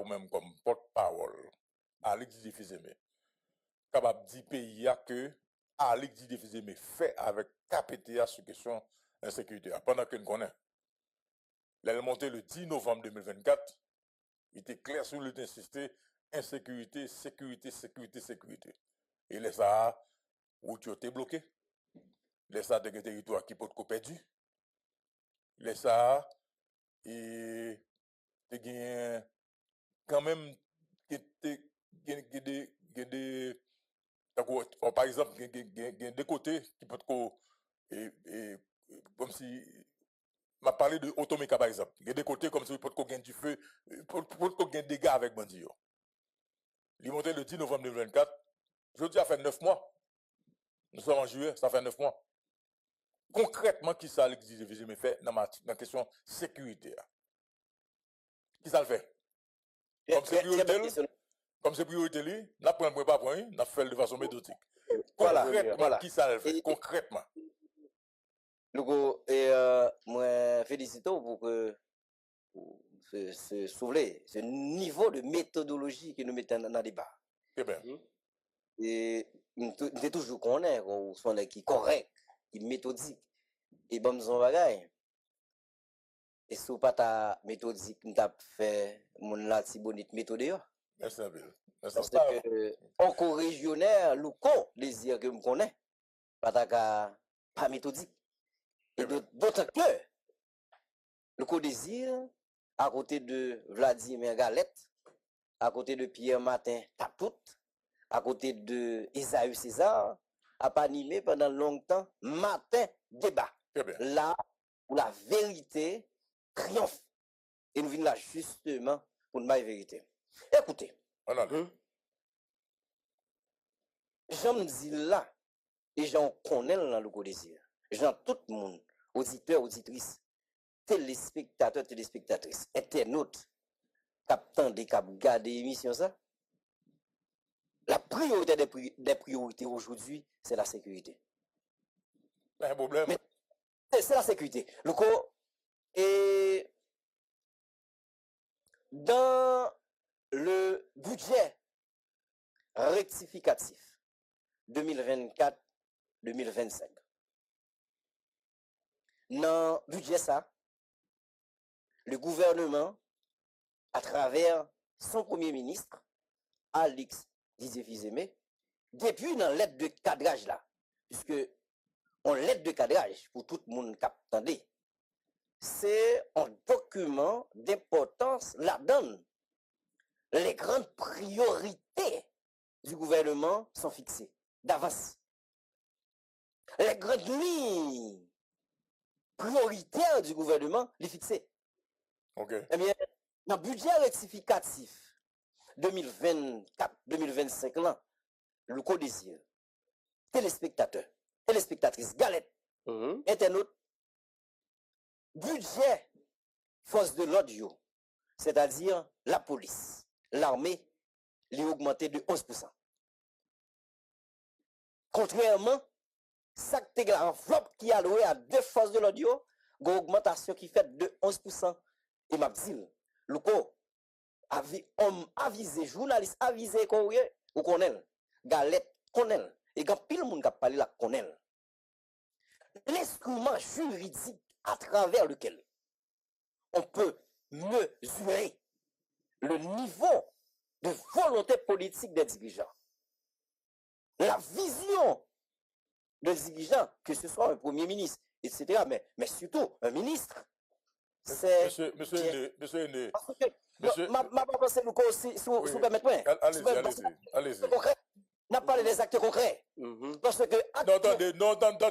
ou même comme porte-parole, Alex Didier Fils-Aimé, capable de dire pays que Alex Didier Fils-Aimé fait avec KPTA sur question d'insécurité. Pendant que nous connaissons, elle est montée le 10 novembre 2024, il était clair sur le d'insister insécurité, sécurité, sécurité, sécurité. Et les ça, où tu étais bloqué, les ça, des territoires qui peuvent être perdus, les ça, et quand même, par exemple, des côtés qui peuvent être comme si m'a parlé de Automeka par exemple. Il y a des côtés comme si peut gagner du feu, peut gagner des dégâts avec bandit. Il est monté le 10 novembre 2024. Je dis, ça fait 9 mois. Nous sommes en juillet, ça fait 9 mois. Concrètement, qui ça l'exige fait dans la question sécurité? Qui ça le fait? Comme c'est priorité, n'a pas un pas point, n'a fait de façon méthodique. Concrètement, qui ça le fait? Concrètement. Logo, moi, félicite pour que se soulever ce niveau de méthodologie que nous mettons dans le débat. Eh bien. Et nous toujours connaître qu'on soit qui correct, qui méthodique. Et bon, nous avons bagaille. Et si pas ta méthodique, nous avons fait mon la si bonite méthode. Merci bien. Parce que encore régionnaire, le co désir que me connaît, pas méthodique. Et d'autres que le co désir à côté de Vladimir Galette, à côté de Pierre Martin Tatout, à côté de Esaü César, a pas animé pendant longtemps matin débat. Là où la vérité triomphe. Et nous venons là justement pour nous la vérité. Écoutez. J'en me dis là, et j'en connais dans le co-désir. J'en tout le monde, auditeurs, auditrices, téléspectateurs, téléspectatrices, internautes, captants des cap garder l'émission ça. La priorité des priorités aujourd'hui, c'est la sécurité. Un problème. C'est la sécurité. Le co et dans le budget rectificatif 2024-2025. Dans le budget ça, le gouvernement, à travers son premier ministre, Alex Didier Fils-Aimé, depuis dans l'aide de cadrage là, puisque on l'aide de cadrage pour tout le monde qui attendait, c'est un document d'importance là-dedans. Les grandes priorités du gouvernement sont fixées d'avance. Les grandes lignes prioritaires du gouvernement les fixées. Okay. Eh bien, dans le budget rectificatif 2024-2025, là, le co-désir, téléspectateurs, téléspectatrices, galettes, internautes, budget force de l'audio, c'est-à-dire la police, l'armée, les augmenté de 11%. Contrairement, ça que l'enveloppe qui est allouée à deux forces de l'audio, une augmentation qui fait de 11%. Et m'a dit, le co, homme avisé, journaliste avisé, ou connaît, galette connaît, et quand pile monde a parlé la connaît. L'instrument juridique à travers lequel on peut mesurer le niveau de volonté politique des dirigeants. La vision des dirigeants, que ce soit un premier ministre, etc., mais surtout un ministre, c'est... Monsieur Aîné. Ma pensée, nous aussi, si vous permettez. Allez-y. On a parlé des actes concrets. Parce que... Non, attendez, je ne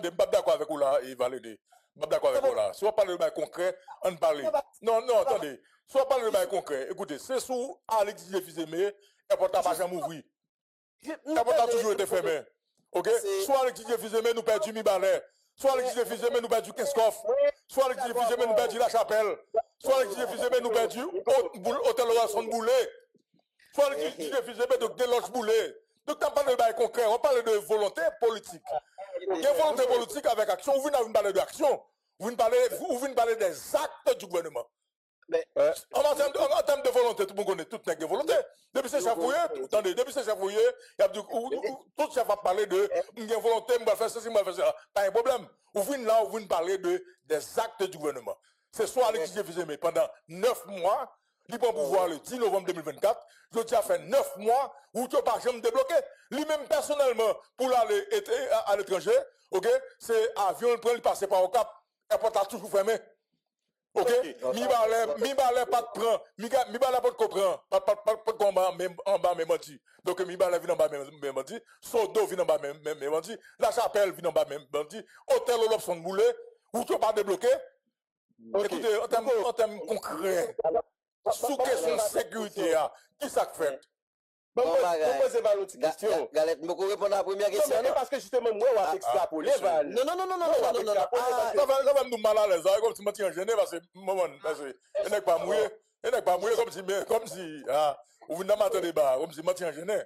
suis pas d'accord avec vous là, il va l'aider. Je ne suis pas d'accord avec vous là. Si on parle de bail concret, on parle. Non, attendez. Si on parle de bail concret, écoutez, c'est sous Alex Didier Fils-Aimé, et pour ta jamais ouvert. Et pour ta toujours été fermé. Ok? Soit Alex Didier Fils-Aimé nous perd du Mibalais, soit Alex Didier Fils-Aimé nous perd du Keskoff, soit Alex Didier Fils-Aimé nous perd du La Chapelle, soit Alex Didier Fils-Aimé nous perd du Hôtel Horizon Boulet, soit Alex Didier Fils-Aimé de Deloche Boulet. Donc, on parle de bail concret, on parle de volonté politique. Il y a volonté politique avec action, vous venez parler d'action, vous venez parler des actes du gouvernement. En termes de volonté, tout le monde connaît tout de volonté. Depuis c'est chafouillé, attendez, depuis c'est chafouillé, il y a tout chef a parlé de une volonté, on va faire ceci, on va faire ça. Pas un problème. Vous venez là, vous venez parler des actes du gouvernement. C'est soit Alexis Jéfizemé pendant 9 mois, il prend pouvoir le 10 novembre 2024, je tiens fait 9 mois où tu n'as pas jamais débloqué. Lui-même personnellement, pour aller à l'étranger, ok, c'est avion, il prend, il passe par au Cap, airport a toujours fermé. Ok, mi balè pas de prend, mi balè pas de comprend, pas de combat même en bas même menti. Donc mi balè vient en bas même menti, Sodo vient en bas même menti, La Chapelle vient en bas même menti, Hôtel Olopson Boulé, ou tu pas débloqué. Écoutez, en termes concrets, sous question de sécurité, qui ça fait? Bon, posez pas l'autre question. Galette, je peux répondre à la première question. Non, parce que justement, moi, on va extrapoler. Non. Ça va nous mal à l'aise, comme si je m'étais gêné, parce que, il n'est pas mouillé, comme si, vous venez dans débat, comme si je m'étais gêné.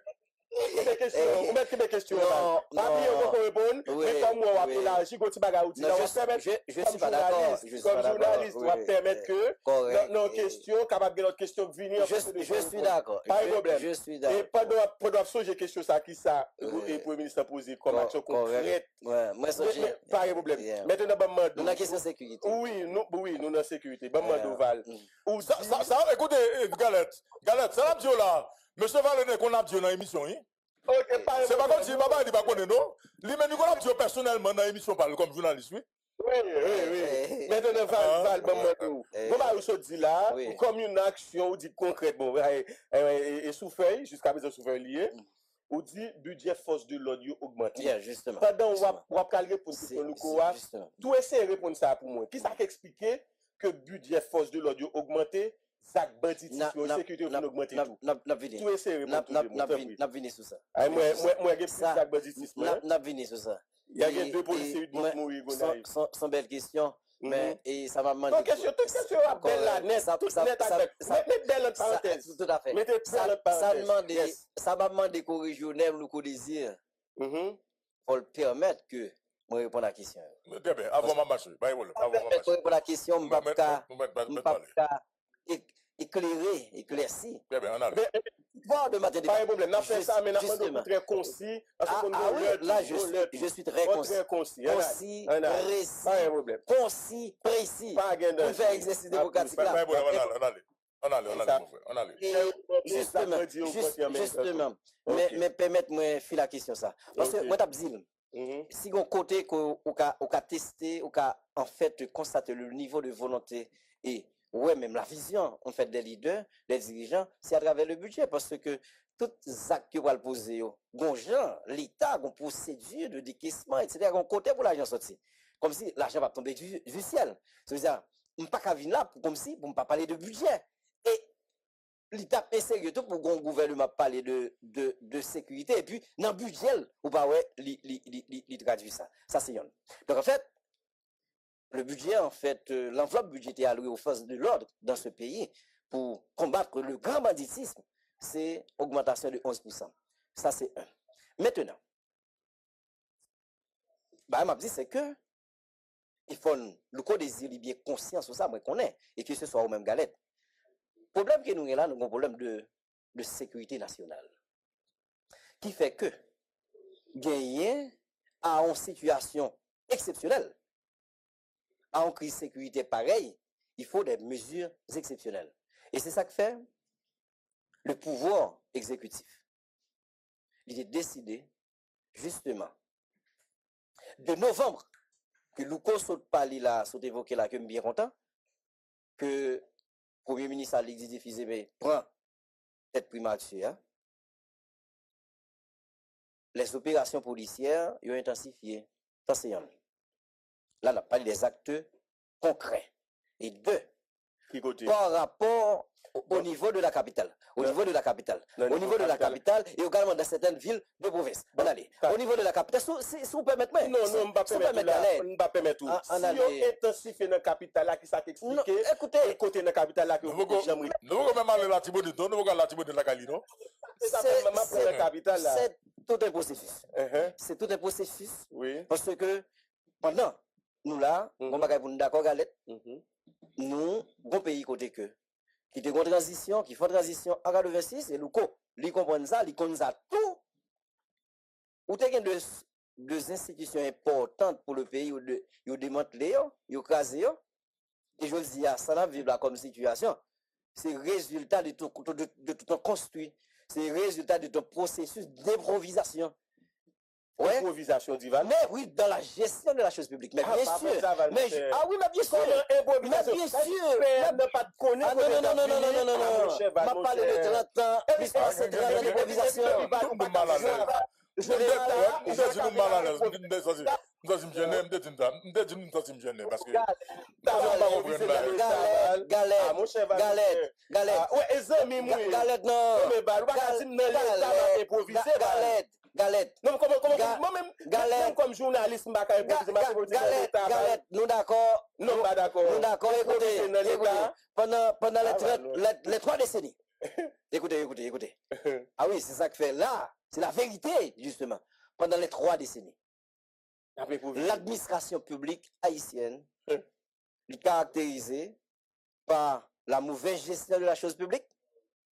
Vous mettez des questions. Pas bien qu'on répondre, mais comme moi, on va élargir, quand tu vas je suis pas d'accord. Comme journaliste, on va permettre que nos questions, capable de notre question venir. Je suis d'accord. Pas de problème. Je suis d'accord. Et pas de changer question ça qui ça, le Premier ministre a posé comme action concrète. Moi, ça, pas de problème. Maintenant, nous avons question sécurité. Oui, nous avons sécurité. Val. Ça, écoutez, Galette, ça l'a dit là. Monsieur Valéné, qu'on a dit dans l'émission, hein? C'est pas comme si Baba dit pas qu'on est non. Lui-même, nous a dit personnellement dans l'émission comme journaliste, oui. Oui. Maintenant, Val, vous m'avez dit là, comme une action, vous dites concrètement, et sous feuille, jusqu'à présent sous feuille lié, vous dit budget force de l'ordre augmenté. Justement. Pendant on va calculer pour nous quoi, tout essayer de répondre ça pour moi. Qui ça expliqué que budget force de l'ordre augmenté? Ça banditisme, la sécurité va augmenter tout. Tout essayer de répondre. N'a venu sur ça. Moi, j'ai ça banditisme. N'a venu sur ça. Il y a deux policiers qui ont mouru. Sans belle question. Mais et ça m'a demandé. Toute question à belle la net, toute net avec. Mettez belle entre parenthèses. Tout à fait. Mettez belle entre parenthèses. Ça m'a demandé qu'au régionnaire ou qu'au désir. Pour le permettre que moi répondre à la question. Très bien, avant ma marche. Pour répondre à la question, je ne peux pas éclairci. Très bien, on a Voir de matin. Pas de problème. N'a fait ça, mais n'a pas très concis. Là, je suis très concis. Concis, précis. Concis, précis. Pour faire exercice démocratique là. On allait. Justement. Mais permettez-moi de faire la question ça. Parce que moi, je dis, si on côté qu'on a testé, on a en fait constaté le niveau de volonté et même la vision en fait des leaders, des dirigeants, c'est à travers le budget parce que tous les actes que vous allez poser, l'État, une procédure de décaissement, etc., on côté pour l'argent sorti. Comme si l'argent va tomber du ciel. C'est-à-dire, on ne peut pas venir là comme si, pour ne pas parler de budget. Et l'État est sérieux tout pour qu'on gouvernement parler de sécurité. Et puis, dans le budget, on va traduire ça. Ça, c'est yon. Donc, en fait, le budget, en fait, l'enveloppe budgétaire allouée aux forces de l'ordre dans ce pays pour combattre le grand banditisme, c'est augmentation de 11%. Ça, c'est un. Maintenant, m'a dit, c'est que il faut le code des îles bien conscient sur ça, moi, qu'on est, et que ce soit au même galette. Le problème que nous avons là, nous avons un problème de sécurité nationale. Qui fait que, gagner à une situation exceptionnelle, en crise de sécurité pareille, il faut des mesures exceptionnelles. Et c'est ça que fait le pouvoir exécutif. Il est décidé, justement, de novembre, que Louko saute parler là, saute évoquer là, que bien content, que le Premier ministre Alexis Fizeme prend tête primature. Les opérations policières ont intensifié. Ça, c'est un. Là, on a parlé des actes concrets. Et deux, par rapport au niveau de la capitale. Au niveau de la capitale. Au niveau de la capitale et également dans certaines villes de province. On allait. Au niveau de la capitale, si vous permettez. Non, on ne va pas permettre tout. Si on intensifie dans la capitale, là, qui ça t'explique. Écoutez. Côté dans la capitale, là, que vous pouvez même aller la Tibonite, nous pouvons aller la Tibonite de la Cali, non? C'est la capitale, là. C'est tout un processus. C'est tout un processus. Oui. Parce que pendant nous là, on va pour nous d'accord, Galette. nous, bon pays côté que, qui te une transition, qui font transition en 86, et nous, ils comprennent ça, ils connaissent ça tout. Ou t'es deux institutions importantes pour le pays, ils démantelé, ils crasé, et je dis, ça n'a vivre là comme situation. C'est le résultat de tout construit. C'est le résultat de ton processus d'improvisation. Ouais. Improvisation d'Ival. Mais oui, dans la gestion de la chose publique. Mais bien sûr. Oui, mais bien sûr. Mais bien sûr. Ne pas te connaître. Non. Ma parle de 30 ans. Plus passé 30 ans d'improvisation. Je suis mal à l'aise. Galette. Non, moi-même, comme journaliste, Galette, nous d'accord. Non, pas d'accord. Nous d'accord, écoutez. Pendant les 3 décennies. Écoutez. Ah oui, c'est ça que fait là. C'est la vérité, justement. Pendant les 3 décennies. L'administration publique haïtienne est caractérisée par la mauvaise gestion de la chose publique,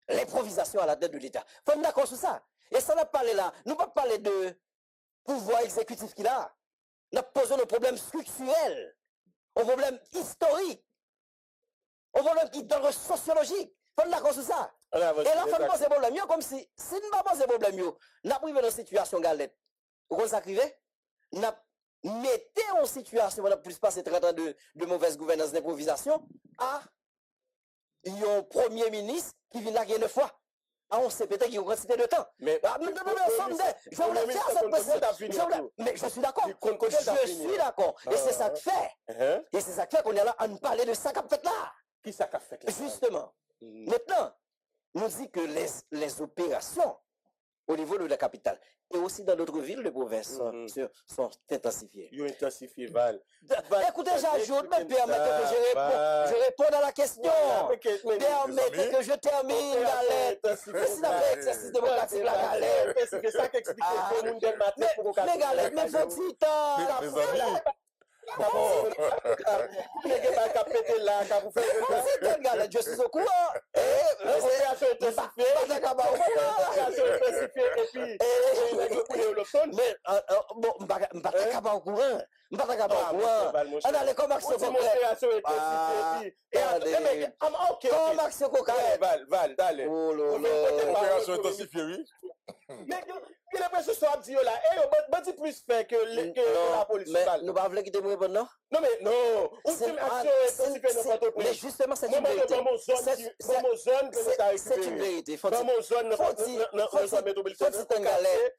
l'improvisation à la tête de l'État. Faut être d'accord sur ça. Et ça n'a pas parlé là. Nous ne pas parler de pouvoir exécutif qu'il a. Nous posons nos problèmes structurels, aux problèmes historiques, aux problèmes qui sont sociologiques. Faut être d'accord sur ça. Et là, il faut nous poser des problèmes. Comme si nous ne posons pas des problèmes, nous arrivons dans une situation galette. Vous comprenez? Nous mettons en situation, on a plus passé 30 ans de mauvaise gouvernance d'improvisation, à un premier ministre qui vient là 9 fois. On sait peut-être qu'il y a une quantité de temps. Mais je voulais faire cette possibilité. Mais je suis d'accord. Je suis d'accord. Et c'est ça que fait. Et c'est ça que fait qu'on est là à nous parler de ça qu'a fait là. Qui ça qu'a fait là? Justement. Maintenant, nous dit que les opérations au niveau de la capitale et aussi dans d'autres villes de province sont intensifiées. Ils ont intensifié, Val. Écoutez, j'ajoute, mais permettez que je réponde à la question. Permettez que je termine, Galette. C'est la exercice démocratique, la Galette. C'est ça qui explique que le monde est matin pour qu'on mais Galette, mais faut-il temps. Je suis au courant. L'opération est intensifiée. Mais bon, je ne suis pas au courant. Je ne suis pas au courant. On a les commerces Commerce Val, d'aller. Opération intensifiée, oui. Mais il est presque soit dit là. Et on plus fait que la police. Mais nous ne pouvons pas quitter mon répondre, non? Non, mais non. Mais justement, c'est une vérité. C'est une vérité.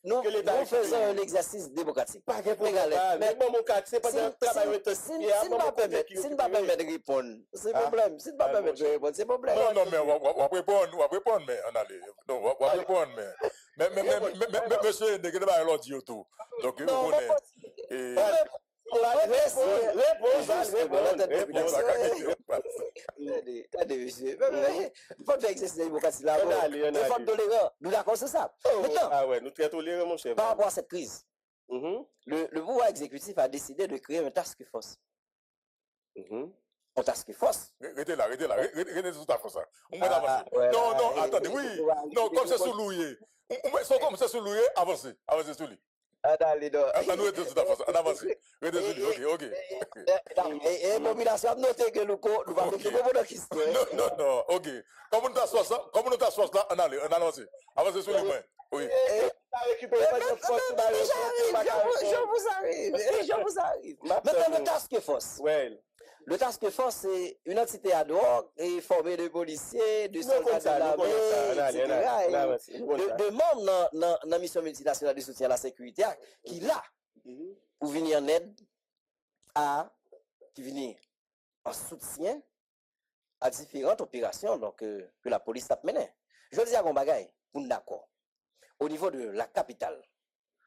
Nous faisons un exercice démocratique. Mais mon cas, c'est pas un travail si ne pas permettre de répondre, c'est problème. Si ne pas permettre de répondre, c'est problème. Non, mais on va répondre, mais on allait. Non, on va répondre, mais monsieur, ne pas alors dire tout. Donc, vous connaissez. Attendez, monsieur. Il faut faire exercice de démocratie là. Il faut tolérer. Nous d'accord, c'est ça. Ah ouais, nous très tolérés, mon cher. Par rapport à cette crise, le pouvoir exécutif a décidé de créer un task force. Un task force. Restez là, sous ta force. Non, attendez, oui. Non, comme c'est sous Louis. Comme c'est sous Louis, avancez sous lui. Attendez, non. Nous restons sous ta force, on avance. Restez sous lui, ok. Et population a noté que nous allons faire une question. Non, ok. Comme nous t'assois là, on avance. Avancez sous lui, oui. Je vous arrive. Maintenant, le task force. Le task force, c'est une entité ad hoc et formée de policiers, de soldats de l'armée, etc. De membres dans la mission multinationale de soutien à la sécurité qui là pour venir en aide qui venir en soutien à différentes opérations donc, que la police a menées. Je dis à mon bagay, pour nous d'accord, au niveau de la capitale,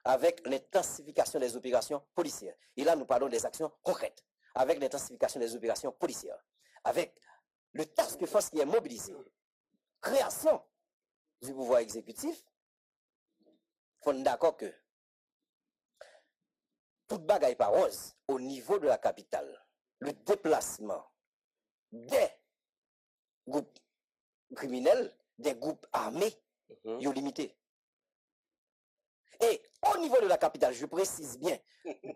avec l'intensification des opérations policières. Et là, nous parlons des actions concrètes. Avec l'intensification des opérations policières, avec le task force qui est mobilisé, création du pouvoir exécutif, il faut être d'accord que toute bagaille par rose au niveau de la capitale, le déplacement des groupes criminels, des groupes armés, ils ont limité. Et au niveau de la capitale, je précise bien,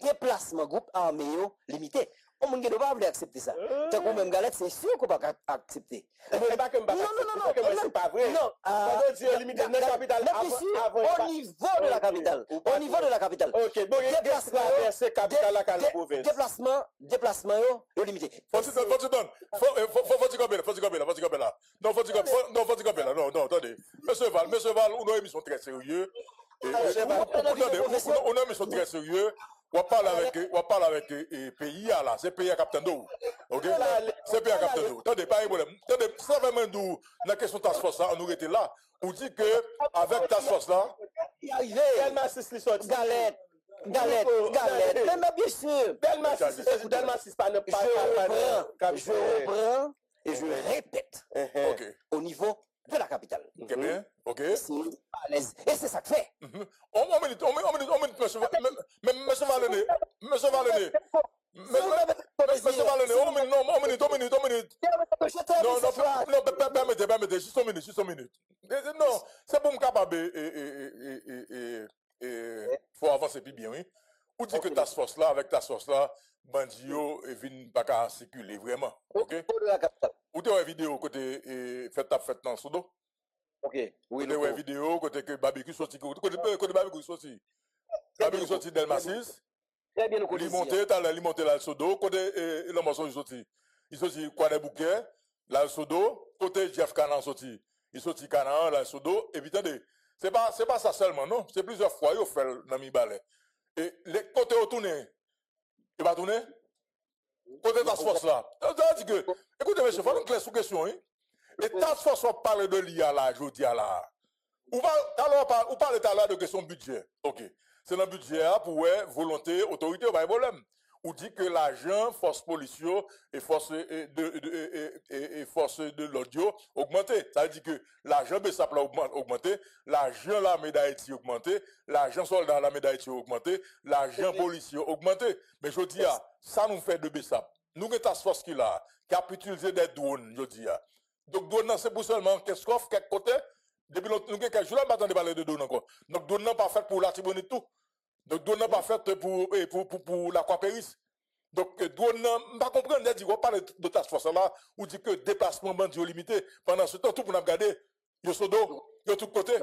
déplacement groupe armé limité. On ne peut pas accepter ça. Tant qu'on même galette, c'est sûr qu'on ne peut pas accepter. Non, c'est pas vrai. Non, limité dans la capitale au niveau de la capitale. Au niveau de la capitale. Ok, bon, il y a des capitale à la province. Déplacement, limité. Faut dire là. Non, faut dire là. Non, attendez. Monsieur Val, on a une émission très sérieuse. On a une émission très sérieuse. On parle avec pays là, c'est pays à Captain d'eau. OK? C'est pays à Captain d'eau. Attendez, pas de problème. Attendez, ça va même dans la question de task force là, on était là. On dit que avec task force là, Galette. Même bien sûr. Je reprends et je répète. Au niveau de la capitale. OK bien. OK. Et c'est ça que fait. On minute, monsieur Valené. Monsieur Valené, permettez, juste une minute. Non, c'est pour me capable faut avancer plus bien, oui. Ou dit que ta force là, avec ta force là, Bandio et vin pas qu'à circuler vraiment. OK? Ou tu as une vidéo côté fait dans le sodo? OK. Oui, tu as une vidéo côté que barbecue sorti côté barbecue sorti. Barbecue sorti Delma 6. Très bien, il montait là le sodo côté le morceau il sorti quoi des bouquets là le sodo côté Jeff Canan sorti. Il sorti Canan là le sodo et puis attendez, c'est pas ça seulement non, c'est plusieurs fois il fait dans mi balai. Et les côtés retourner. Il va tourner côté task force là. C'est-à-dire que écoutez monsieur, faut nous clair sous question hein. Et task force on parle de l'IA là, je dis là. Ou parle tout à l'heure de question budget. OK. C'est dans le budget pour volonté, autorité, pas de problème. Ou dit que l'argent, force policière et force de l'audio augmenté. Ça veut dire que l'argent BESAP là augmenté, l'argent l'armée d'Haïti augmenté, l'argent soldat de l'armée d'Haïti augmenté, l'argent policier augmenté. Mais je dis, ça nous fait de BESAP. Nous avons une task force qui a utilisé des drones, je dis. Donc, drone, c'est pour seulement qu'est-ce qu'on fait, quel côté. Depuis nous avons quelques jours, nous attendons parler de drones encore. Donc, drone n'est pas fait pour la Tibonite tout. Donc, drone n'est pas fait pour l'aquapéris. Donc, drone, je ne comprends pas, on parle de task force là, ou dit que déplacement bandit limité. Pendant ce temps, tout pour nous regarder, il y a sodo, il y a tout côté.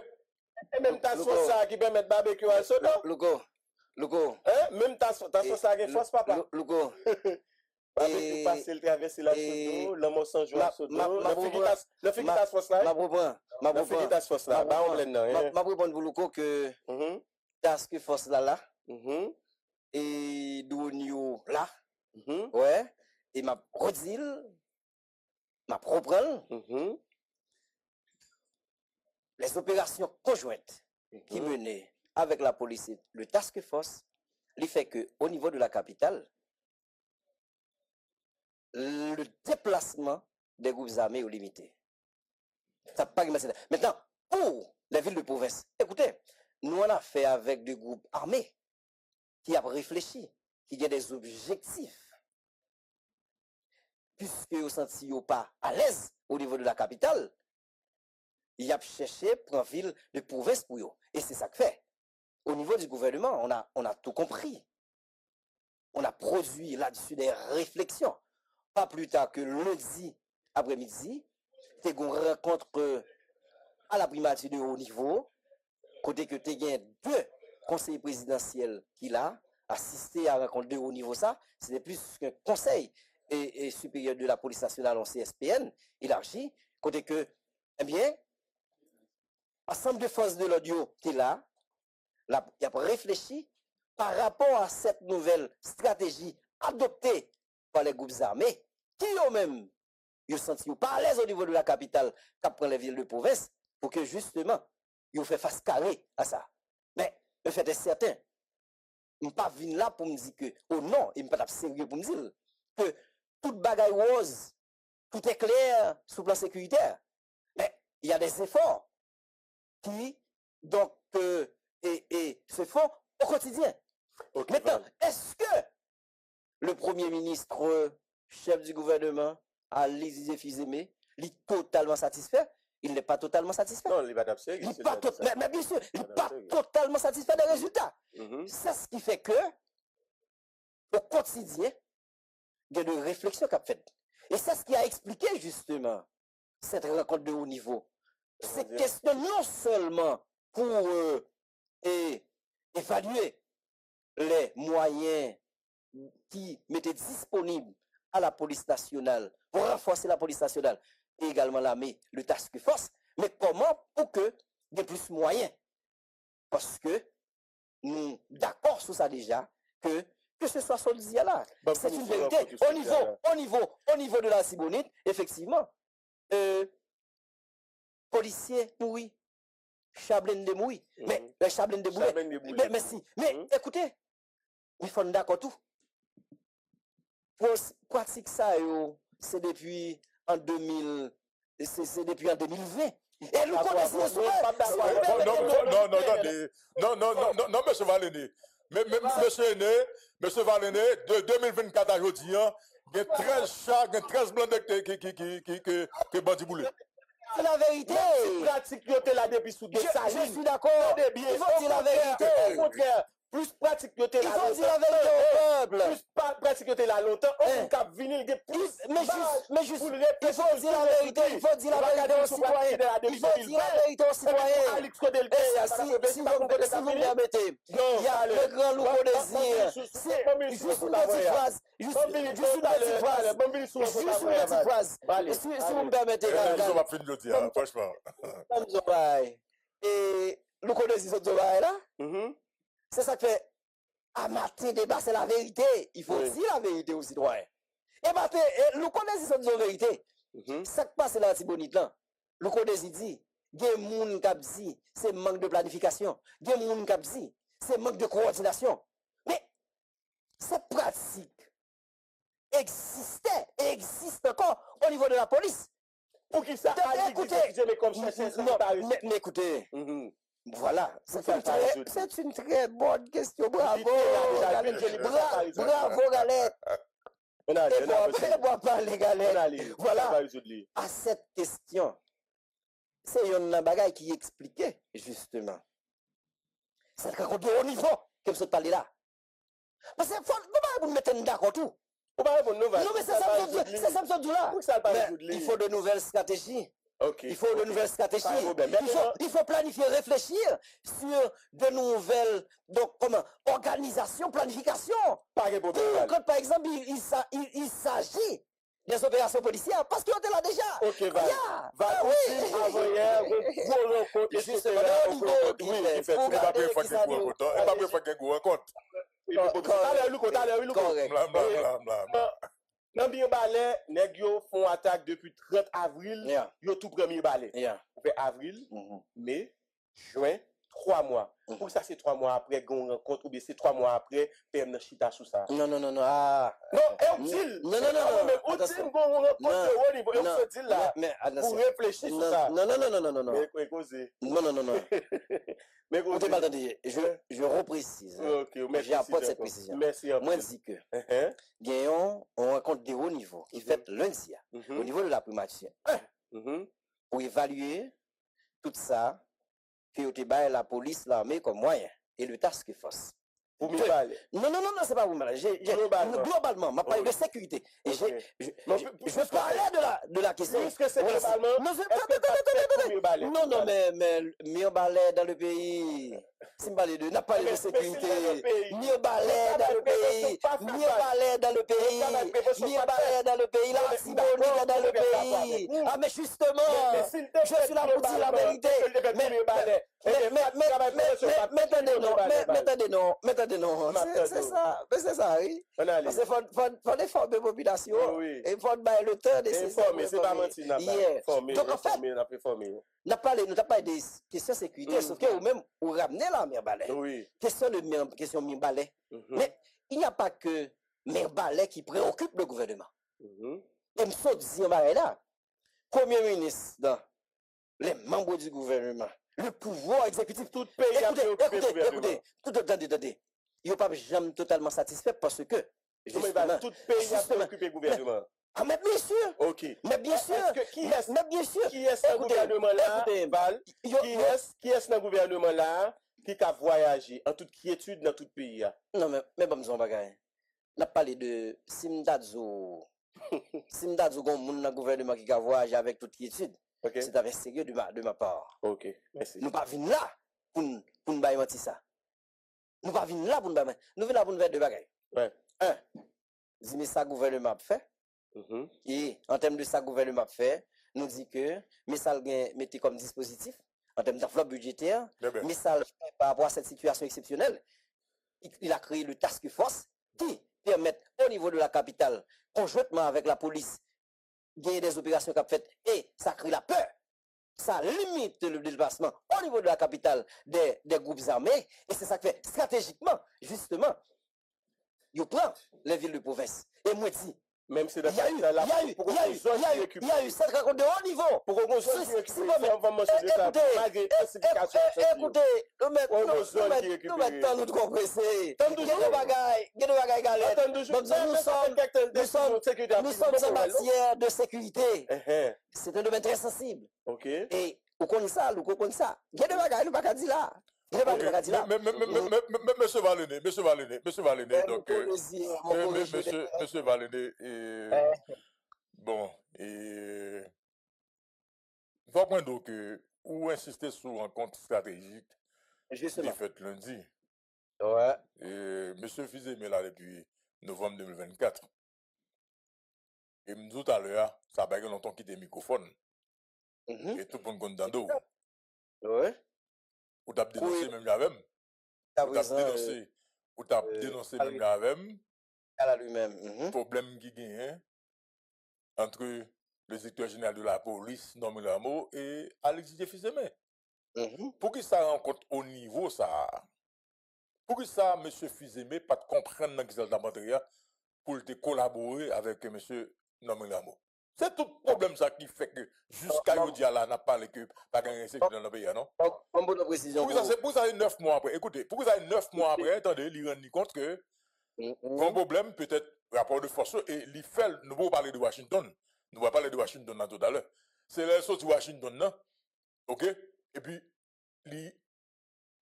Et même task force qui permet de barbecue à sodo. Logo. Même task force qui force papa. Logo. Et passer le traverser la sodo, l'homme sans jouer à sodo. Le fait que task force là. Le fait que task force là. Bah on plein non. Ma propose pour Logo que task force là. Et d'où là. Ouais. Et ma redile, ma propre. Les opérations conjointes qui menaient avec la police, le task force, il fait que au niveau de la capitale, le déplacement des groupes armés est limité. Ça pas maintenant, pour les villes de province, écoutez, nous on a fait avec des groupes armés qui ont réfléchi, qui ont des objectifs. Puisque vous senti pas à l'aise au niveau de la capitale, il a cherché pour une ville de province pour eux. Et c'est ça que fait. Au niveau du gouvernement, on a tout compris. On a produit là-dessus des réflexions. Pas plus tard que lundi après-midi, tu as une rencontre à la primature de haut niveau, côté que tu as deux conseillers présidentiels qui l'ont assisté à la rencontre de haut niveau. Ça, c'était plus qu'un conseil et supérieur de la police nationale en CSPN, élargi, côté que, eh bien, ensemble de forces de l'audio qui est là, il a réfléchi par rapport à cette nouvelle stratégie adoptée par les groupes armés, qui eux-mêmes, ils sont pas à l'aise au niveau de la capitale, qui prend les villes de province, pour que justement, ils fait face carré à ça. Mais le fait est certain, je ne suis pas venu là pour me dire que, oh non, il ne pas sérieux pour me dire que toute bagaille rose, tout est clair sous le plan sécuritaire. Mais il y a des efforts qui, donc, se font au quotidien. Maintenant, est-ce que le Premier ministre, chef du gouvernement, Alex Didier-Fils-Aimé, il est totalement satisfait. Il n'est pas totalement satisfait. Non, il n'est pas satisfait. Mais bien sûr, il n'est pas totalement satisfait des résultats. C'est ce qui fait que, au quotidien, il y a de réflexions qu'a fait. Et c'est ce qui a expliqué justement cette rencontre de haut niveau. C'est question non seulement pour évaluer les moyens qui mettaient disponibles à la police nationale, pour renforcer la police nationale, et également l'armée, le task force, mais comment pour que il y ait plus de moyens. Parce que nous d'accord sur ça déjà, que ce soit Soldia là. C'est une vérité. Au niveau de la Cibonite, effectivement, policiers, oui. Chablin de Moui. Mais les Chablin de Moui. Mais si. Mais écoutez, il faut d'accord tout. Pratique ça, c'est depuis en 2000, c'est depuis en 2020. Et nous connaissons non, monsieur Valéné. Monsieur Valéné, de 2024 à aujourd'hui, il y a 13 chats, il y a 13 blancs qui bandit boulé. C'est la vérité. Pratique là depuis sous deux salines. Je suis d'accord. Il faut dire la vérité. Au contraire, plus pratique là longtemps. Il faut dire la vérité au peuple. Plus pratique là longtemps, on peut venir plus. Mais juste, il faut dire la vérité. Il faut dire la vérité aux citoyens. Il faut dire la vérité aux citoyens. Si vous me permettez, il y a le grand Louko Désir. Juste une petite phrase. Juste une petite phrase. Si vous me permettez, on va finir le dire, franchement. Et Louko Désir, là, c'est ça que fait. À matin débat, c'est la vérité. Il faut dire la vérité aux citoyens. Et matin, nous connaissons cette vérité. Ça qui passe là, Tibonite là. Nous connaissons dit, il y a des gens qui disent, c'est manque de planification. Il y a des gens qui disent, c'est manque de coordination. Mais cette pratique existait et existe encore au niveau de la police. Pour qui ça a écoutez, mais écoutez. Voilà, c'est une très bonne question. Bravo, bravo, Galette. Et bon, parler, Galette. Voilà, à cette question, c'est une bagaille qui expliquait, justement, cette rencontre de haut niveau, que vous parlez là. Parce qu'il faut vous mettre d'accord tout. Non, mais c'est ça me dit là. Il faut de nouvelles stratégies. Okay. Il faut de nouvelles stratégies. Il faut planifier, réfléchir sur de nouvelles organisation, planification. Quand par exemple il s'agit des opérations policières, parce qu'ils étaient là déjà. Ok, Dans bien balai, nèg yo font attaque depuis 30 avril, yo tout premier balai. Fait avril, mai, juin, 3 mois. Pour ça c'est 3 mois après qu'on rencontre ou bien c'est 3 mois après PM chita sous ça. Non. Non, utile. Non. Mais utile qu'on rencontre au niveau, on se dit là. Pour réfléchir sur ça. Non. Mais causer. Non. Mais vous m'entendez, je reprécise. OK, j'apporte cette précision. Merci. Moi je dis que gagnons on rencontre des hauts niveaux qui fait lundi au niveau de la primature. Pour évaluer tout ça que vous avez la police, l'armée comme moyen et le task force. Vous me parlez? Non, c'est pas vous me parlez. Globalement, ma parle de sécurité. Et je parlais de la question. Est-ce que c'est globalement? Non, mais mieux balai dans le pays. Si je parle de, n'a pas de sécurité. Mieux balai dans le pays. Mieux balai dans le pays. Mieux balai dans le pays. Là, si bon, dans le pays. Ah, mais justement, je suis là pour dire la vérité. Mettez non. C'est ça, oui. Parce qu'il faut déformer la population. Et il faut le temps de s'informer. C'est pas mentir, donc en fait, nous avons parlé des questions de sécurité, sauf que vous-même, vous ramenez la mère balai. Question de balai. Mais il n'y a pas que mère balai qui préoccupe le gouvernement. Et je dis là, Premier ministre, les membres du gouvernement, le pouvoir exécutif, tout pays écoutez, attendez. Il n'y a pas jamais totalement satisfait parce que tout pays a préoccupé le gouvernement. Ah, mais bien sûr. Ok. Mais bien sûr. Mais bien sûr. Qui est ce gouvernement-là, Val? Qui est ce gouvernement-là qui a voyagé en toute quiétude dans tout le pays? Non, mais bon, nous on a parlé de Simdadzo. Simdadzo, gon moun dans le gouvernement qui a voyagé avec toute quiétude. Okay. C'est avec sérieux de ma part. Ok, merci. Nous ne venons pas là pour nous mentir ça. Nous ne venons pas là pour nous mentir. Nous venons là pour nous faire deux bagages. Ouais. Un, dis-moi ça le gouvernement a fait. Et en termes de ça le gouvernement a fait, nous dit que mais ça mettez comme dispositif en termes d'enveloppe budgétaire, mais ça par rapport à cette situation exceptionnelle, il a créé le task force qui permet au niveau de la capitale, conjointement avec la police, gagner des opérations qu'a faites et ça crée la peur. Ça limite le déplacement au niveau de la capitale des groupes armés et c'est ça qui fait stratégiquement, justement, il prend les villes de province. Et moi, dis, même si il y a eu cette rencontre de haut niveau. Pour qu'on soit écoutez, nous mettons notre compressé. Il y a des bagailles galettes. Nous sommes en matière de sécurité. C'est un domaine très sensible. Et vous connaissez ça, il y a des bagailles, nous ne pouvons pas dire là. Monsieur Valéné, donc, monsieur Valéné, bon, il faut prendre donc, ou insister sur un compte stratégique qui est fait lundi. Ouais. Et monsieur Fils-Aimé là depuis novembre 2024. Et tout à l'heure, ça a pas longtemps quitté le microphone. Et tout le monde compte dans l'eau. Ouais. Ou t'as dénoncé même la même. Ou t'as dénoncé même la même. À lui-même. Problème qui gagne entre le directeur général de la police, Norman Rameau, et Alexis Fils-Aimé. Pour qui ça rencontre au niveau ça? Pour qui ça, M. Fils-Aimé, pas de comprendre dans le matériel pour te collaborer avec M. Norman Rameau? C'est tout le problème ça qui fait que jusqu'à aujourd'hui, là, n'a pas que pas gagné sécurité dans le pays, non? Bonne précision. Pour ça, 9 mois après. Écoutez, pour ça, 9 mois après, attendez, il rend compte que un problème, peut-être, rapport de force, et il fait, nous allons parler de Washington. Nous allons parler de Washington tout à l'heure. C'est les sorties de Washington, non? OK? Et puis,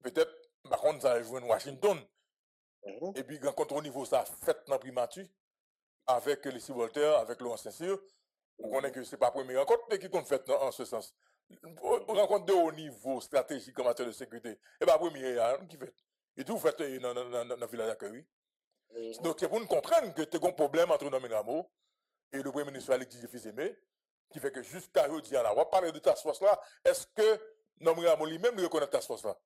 peut-être, par contre, ça va jouer Washington. Et puis, quand au niveau ça fait dans la primature, avec les Voltaire, avec Laurent Saint-Cyr, on connaît que ce n'est pas la première rencontre qui compte fait en ce sens. Rencontre de haut niveau stratégique en matière de sécurité. Et pas la première qui fait. Et tout fait dans le village d'accueil. Donc, c'est pour nous comprendre que tu as un problème entre Norman Rameau et le Premier ministre Alexis Fils-Aimé, qui fait que jusqu'à aujourd'hui, on va parler de task force là. Est-ce que Norman Rameau lui-même reconnaît task force là?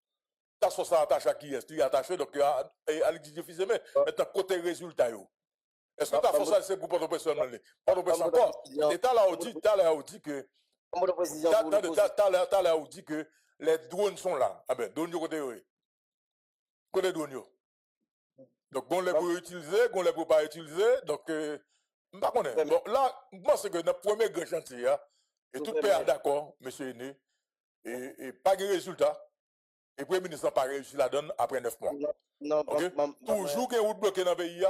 Task force là attaché à qui est-ce qu'il est attaché donc à Alexis Fils-Aimé. Maintenant, côté résultat, est-ce que task force là, c'est pour Port-au-Prince seulement? Port-au-Prince encore. Et t'as là dit que. T'as là dit que les drones sont là. Ah ben, drones côté côté drones. Donc, on les peut utiliser, on les peut pas utiliser. Donc, par contre, donc là, je pense que notre premier grand chantier, et tout le pays est d'accord, monsieur Aîné, et pas de résultat. Et le Premier ministre n'a pas réussi la donne après 9 mois. Toujours qu'il y a une route bloquée dans le pays,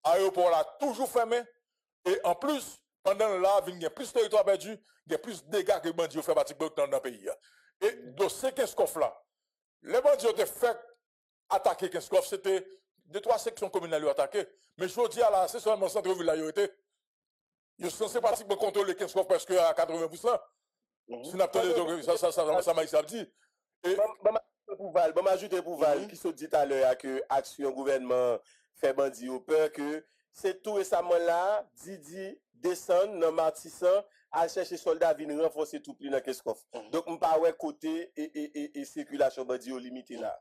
l'aéroport là, toujours fermé. Et en plus, pendant là, il y a plus de territoire perdu, il y a plus de dégâts que les bandits ont fait dans le pays. Et dans ces 15 coffres là, les bandits ont fait attaquer 15 coffres, c'était 2-3 sections communales qui ont attaqué. Mais je dis là, c'est seulement le centre-ville là, ils sont censés pratiquement contrôler 15 coffres presque à 80%. Si on a ça m'a dit. Bon, m'ajouter pour Val, qui se dit à l'heure que action gouvernement fait bandit au peur que c'est tout récemment là, Didi descend dans Martissan à chercher soldats venir renforcer tout plus dans Keskov. Donc on pas ouais côté et circulation bandit au limité là.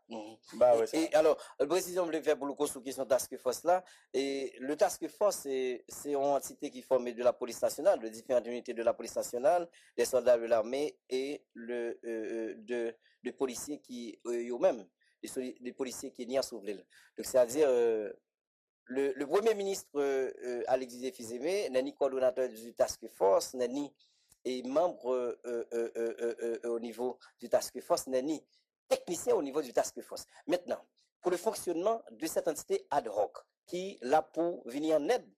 Et alors, la précision je voulais faire pour le coup sur question task force là et le task force c'est une entité qui forme de la police nationale, de différentes unités de la police nationale, des soldats de l'armée et de policiers qui eux-mêmes des policiers qui n'y a sauvé. Donc c'est-à-dire le Premier ministre Alexis Fils-Aimé n'est ni coordonnateur du task force, n'est ni membre au niveau du task force, n'est ni technicien au niveau du task force. Maintenant, pour le fonctionnement de cette entité ad hoc, qui là pour venir en aide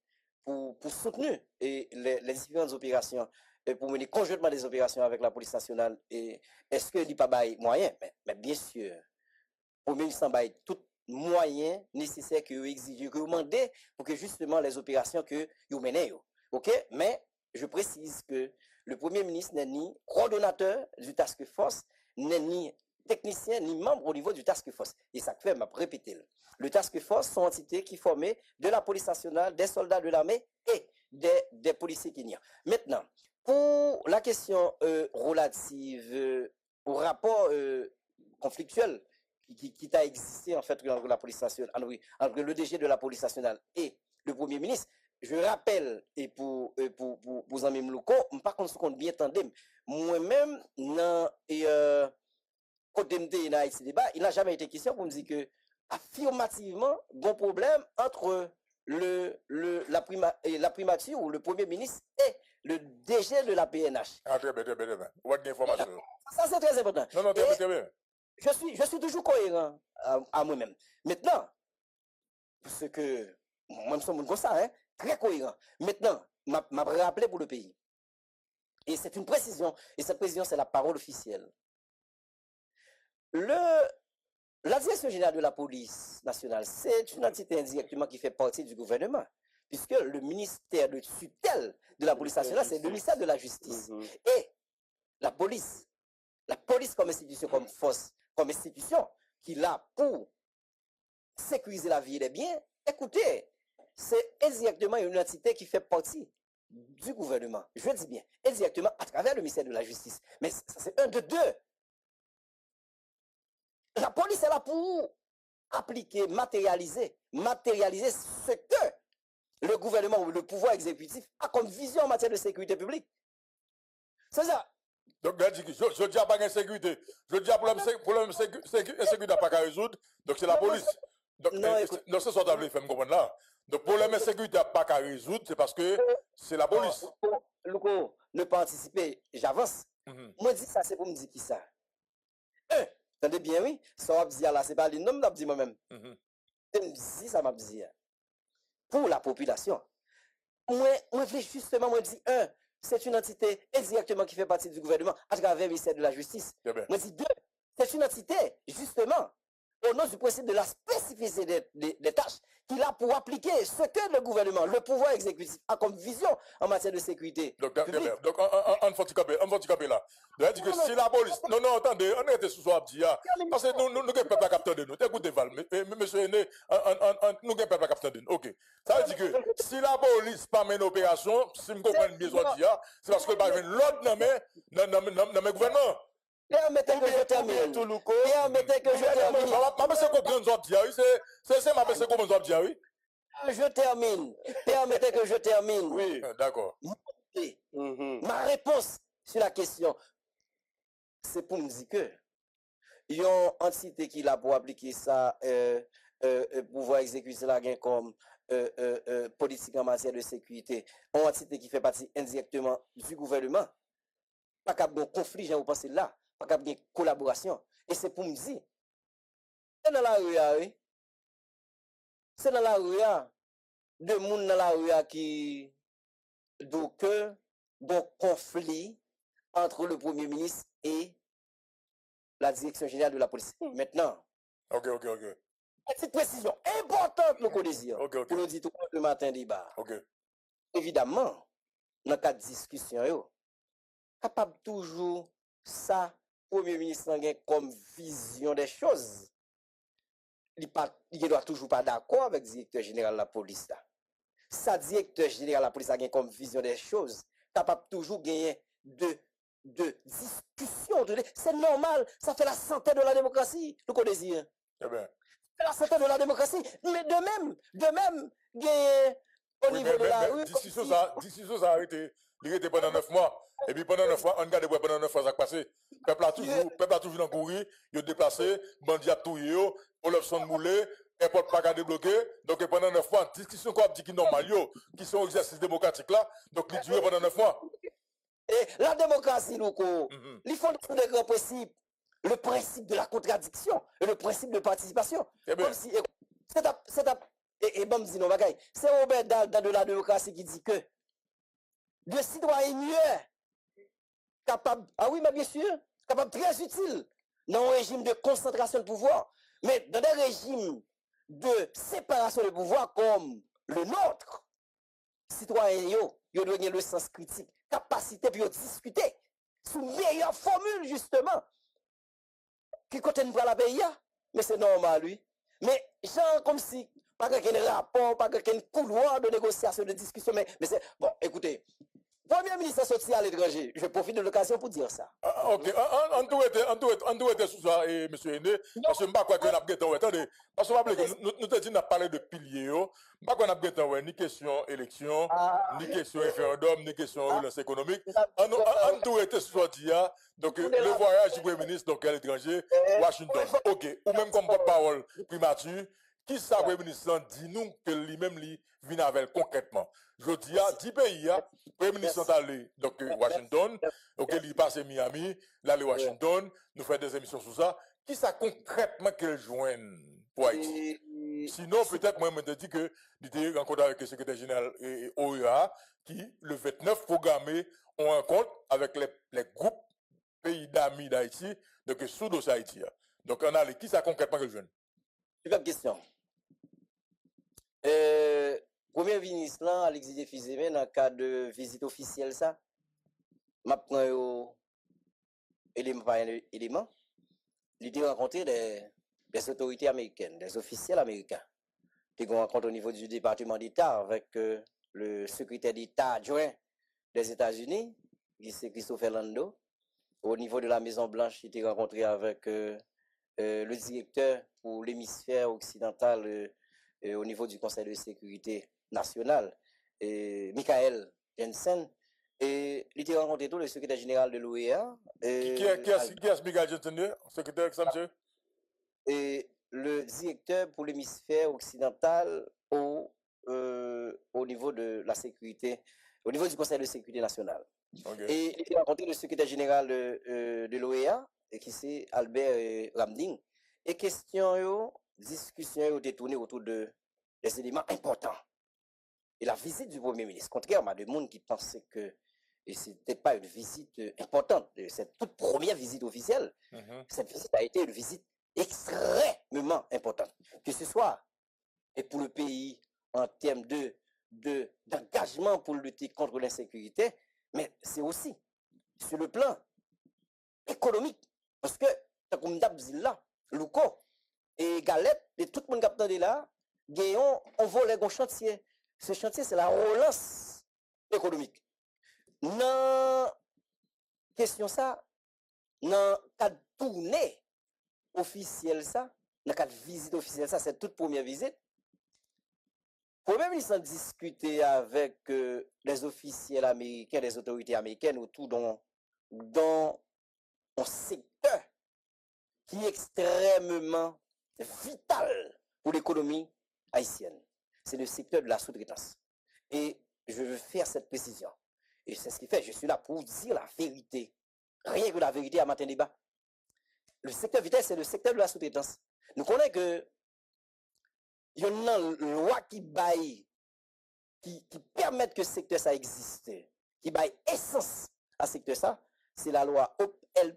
pour soutenir les différentes opérations, et pour mener conjointement des opérations avec la police nationale. Et est-ce que il n'y a pas de moyens? Mais bien sûr, pour même sans bail tout moyen nécessaire que vous exigez, que vous demandez pour que justement les opérations que vous menez. OK? Mais je précise que le Premier ministre n'est ni coordonnateur du task force, n'est ni technicien, ni membre au niveau du task force. Et ça fait, m'a répété. Le task force sont entités qui formaient de la police nationale, des soldats de l'armée et des policiers kenyans. Maintenant, pour la question relative au rapport conflictuel qui a existé en fait entre la police nationale, entre le DG de la police nationale et le Premier ministre, je rappelle, et pour Zami Mlouko, par contre, ce qu'on bien entendait, moi-même, quand je dans ce débat, il n'a jamais été question pour me dire que, affirmativement, bon problème entre la primature ou le Premier ministre et le DG de la PNH. Ah, très bien, très bien, très bien. What d'information? Ça, c'est très important. Non, très bien, très bien. Je suis toujours cohérent à moi-même. Maintenant, parce que, moi, je suis comme ça, hein, très cohérent. Maintenant, m'a rappelé pour le pays. Et c'est une précision. Et cette précision, c'est la parole officielle. La direction générale de la police nationale, c'est une entité indirectement qui fait partie du gouvernement. Puisque le ministère de tutelle de la police nationale, c'est le ministère de la justice. Et la police comme institution, comme force, comme institution, qui l'a pour sécuriser la vie et les biens, écoutez, c'est indirectement une entité qui fait partie du gouvernement. Je dis bien, indirectement à travers le ministère de la Justice. Mais ça, c'est un de deux. La police est là pour appliquer, matérialiser ce que le gouvernement ou le pouvoir exécutif a comme vision en matière de sécurité publique. C'est ça. Donc, je dis pas d'insécurité. Je dis problème insécurité n'a pas qu'à résoudre. Donc, c'est la police. Donc, c'est ça que je veux faire comprendre là. Le problème insécurité n'a pas qu'à résoudre, c'est parce que c'est la police. Louko, ne pas anticiper, j'avance. Moi, je dis ça, c'est pour me dire qui ça. Attendez bien, oui. Ça m'a dit là, c'est pas le nom m'a dit moi-même. Je me dis ça m'a dit. Pour la population. Moi, justement, moi, je dis, c'est une entité indirectement qui fait partie du gouvernement à travers le ministère de la Justice. Moi, je dis, deux, c'est une entité, justement, au nom du principe de la spécificité des tâches, qu'il a pour appliquer ce que le gouvernement, le pouvoir exécutif a comme vision en matière de sécurité. Donc on faut ticaper là. C'est-à-dire que si la police... Non, attendez, on était sous soi parce que nous ne pouvons pas capter de nous. Écoutez, Val, monsieur Aîné, nous ne pouvons pas capter de nous. Ok. Ça veut dire que si la police pas mène opération, si je comprends bien ce que c'est parce que l'autre dans mes gouvernements. Permettez que je termine. Permettez que je termine. Je termine. Permettez que je termine. Oui, d'accord. Ma réponse sur la question, c'est pour me dire que il y a une entité qui l'a pour appliquer ça, pouvoir exécuter la gain comme politique en matière de sécurité. Une entité qui fait partie indirectement du gouvernement. Pas qu'à un conflit, j'ai pensé là. Pas qu'à une collaboration. Et c'est pour me dire, c'est dans la rue, oui. C'est dans la rue, de monde dans la rue qui, donc, conflit entre le Premier ministre et la direction générale de la police. Maintenant. Ok. Petite précision importante, nous connaissons. Pour nous dire tout le matin débat. Évidemment, dans le cas de discussion, capable toujours ça, Premier ministre comme vision des choses. Il ne doit toujours pas d'accord avec le directeur général de la police. Sa directeur général de la police a comme vision des choses, capable toujours gagner de discussion. C'est normal, ça fait la santé de la démocratie, nous connaissons. C'est bien. C'est la santé de la démocratie. Mais de même, gagner au niveau de la rue. Discussion, ça a arrêté. Il était pendant 9 mois. Et puis pendant 9 mois, on regarde pendant 9 mois, ça a passé. Le peuple a toujours couru, il a déplacé, bandit a touillé, Olofson moulé, n'importe pas qu'à débloquer. Donc pendant 9 mois, discussion qu'on dit qui est normal, qui sont exercices démocratiques là, donc il dure pendant 9 mois. Et la démocratie, il faut des grands principes. Le principe de la contradiction et le principe de participation. Comme si, Et bon, me dit non, bagaille. C'est Robert Dahl dans de la démocratie qui dit que de citoyens mieux capables, ah oui, mais bien sûr, capables très utiles dans un régime de concentration de pouvoir, mais dans des régimes de séparation de pouvoir comme le nôtre, citoyens, ils doivent avoir le sens critique, capacité pour discuter sous meilleure formule, justement, qui contiennent pas la pays, mais c'est normal, lui. Mais genre comme si, pas qu'un rapport, pas qu'un couloir de négociation, de discussion, mais c'est, bon, écoutez, Premier ministre sorti à l'étranger, je profite de l'occasion pour dire ça. Ok, on doit être sous ça, monsieur Aîné, parce que je ne sais pas quoi qu'on a besoin. Attendez, parce que nous te dit, nous parlé de piliers, je ne sais pas qu'on a besoin, ni question élection, ni question référendum, ni question relance économique. On doit être sous ça, donc le voyage du Premier ministre donc à l'étranger, Washington. Ok, ou même comme porte-parole primature, qui ça, Premier ministre, dit nous que lui-même, lui, vient avec concrètement. Je dis à 10 pays, le Premier ministre est allé donc Washington, ok, il passe Miami, là, le Washington, nous faisons des émissions sur ça. Qui ça concrètement qu'elle joigne pour Haïti? Sinon, peut-être, moi, je me dis que l'idée rencontre avec le secrétaire général OEA, qui, le 29, programmé, on rencontre avec les groupes pays d'amis d'Haïti, donc sous Haïti. Donc, on a les qui ça concrètement qu'elle joigne? Super question. Premier ministre là, Alexis Defizeme, dans le cadre de visite officielle, ça, m'a pris élément par élément, il a rencontré des autorités américaines, des officiels américains. Il a rencontré au niveau du département d'État avec le secrétaire d'État adjoint des États-Unis, qui c'est Christopher Lando. Au niveau de la Maison Blanche, il a rencontré avec le directeur pour l'hémisphère occidental au niveau du Conseil de sécurité nationale, Michael Jensen, et il a rencontré tout le secrétaire général de l'OEA. Qui est Michael Jensen, secrétaire monsieur? Et le directeur pour l'hémisphère occidental au niveau de la sécurité, au niveau du Conseil de sécurité nationale. Okay. Et il a rencontré le secrétaire général de l'OEA, qui c'est Albert Ramding. Et discussion ont été tournées autour des éléments importants. Et la visite du Premier ministre, contrairement à des gens qui pensaient que ce n'était pas une visite importante, cette toute première visite officielle, cette visite a été une visite extrêmement importante. Que ce soit et pour le pays en termes d'engagement pour lutter contre l'insécurité, mais c'est aussi sur le plan économique. Parce que, comme là, Louko et Galette, et tout le monde qui est là, on vole un chantier. Ce chantier, c'est la relance économique. Dans question ça, dans cadre tournée officielle ça, dans cadre visite officielle ça, c'est toute première visite. Le Premier ministre a discuté avec les officiels américains, les autorités américaines autour dans un secteur qui est extrêmement vital pour l'économie haïtienne. C'est le secteur de la sous-traitance. Et je veux faire cette précision. Et c'est ce qui fait, je suis là pour dire la vérité. Rien que la vérité à matin débat. Le secteur vital, c'est le secteur de la sous-traitance. Nous connaissons que il y a une loi qui permet que ce secteur ça existe, qui baille essence à ce secteur ça, c'est la loi OPL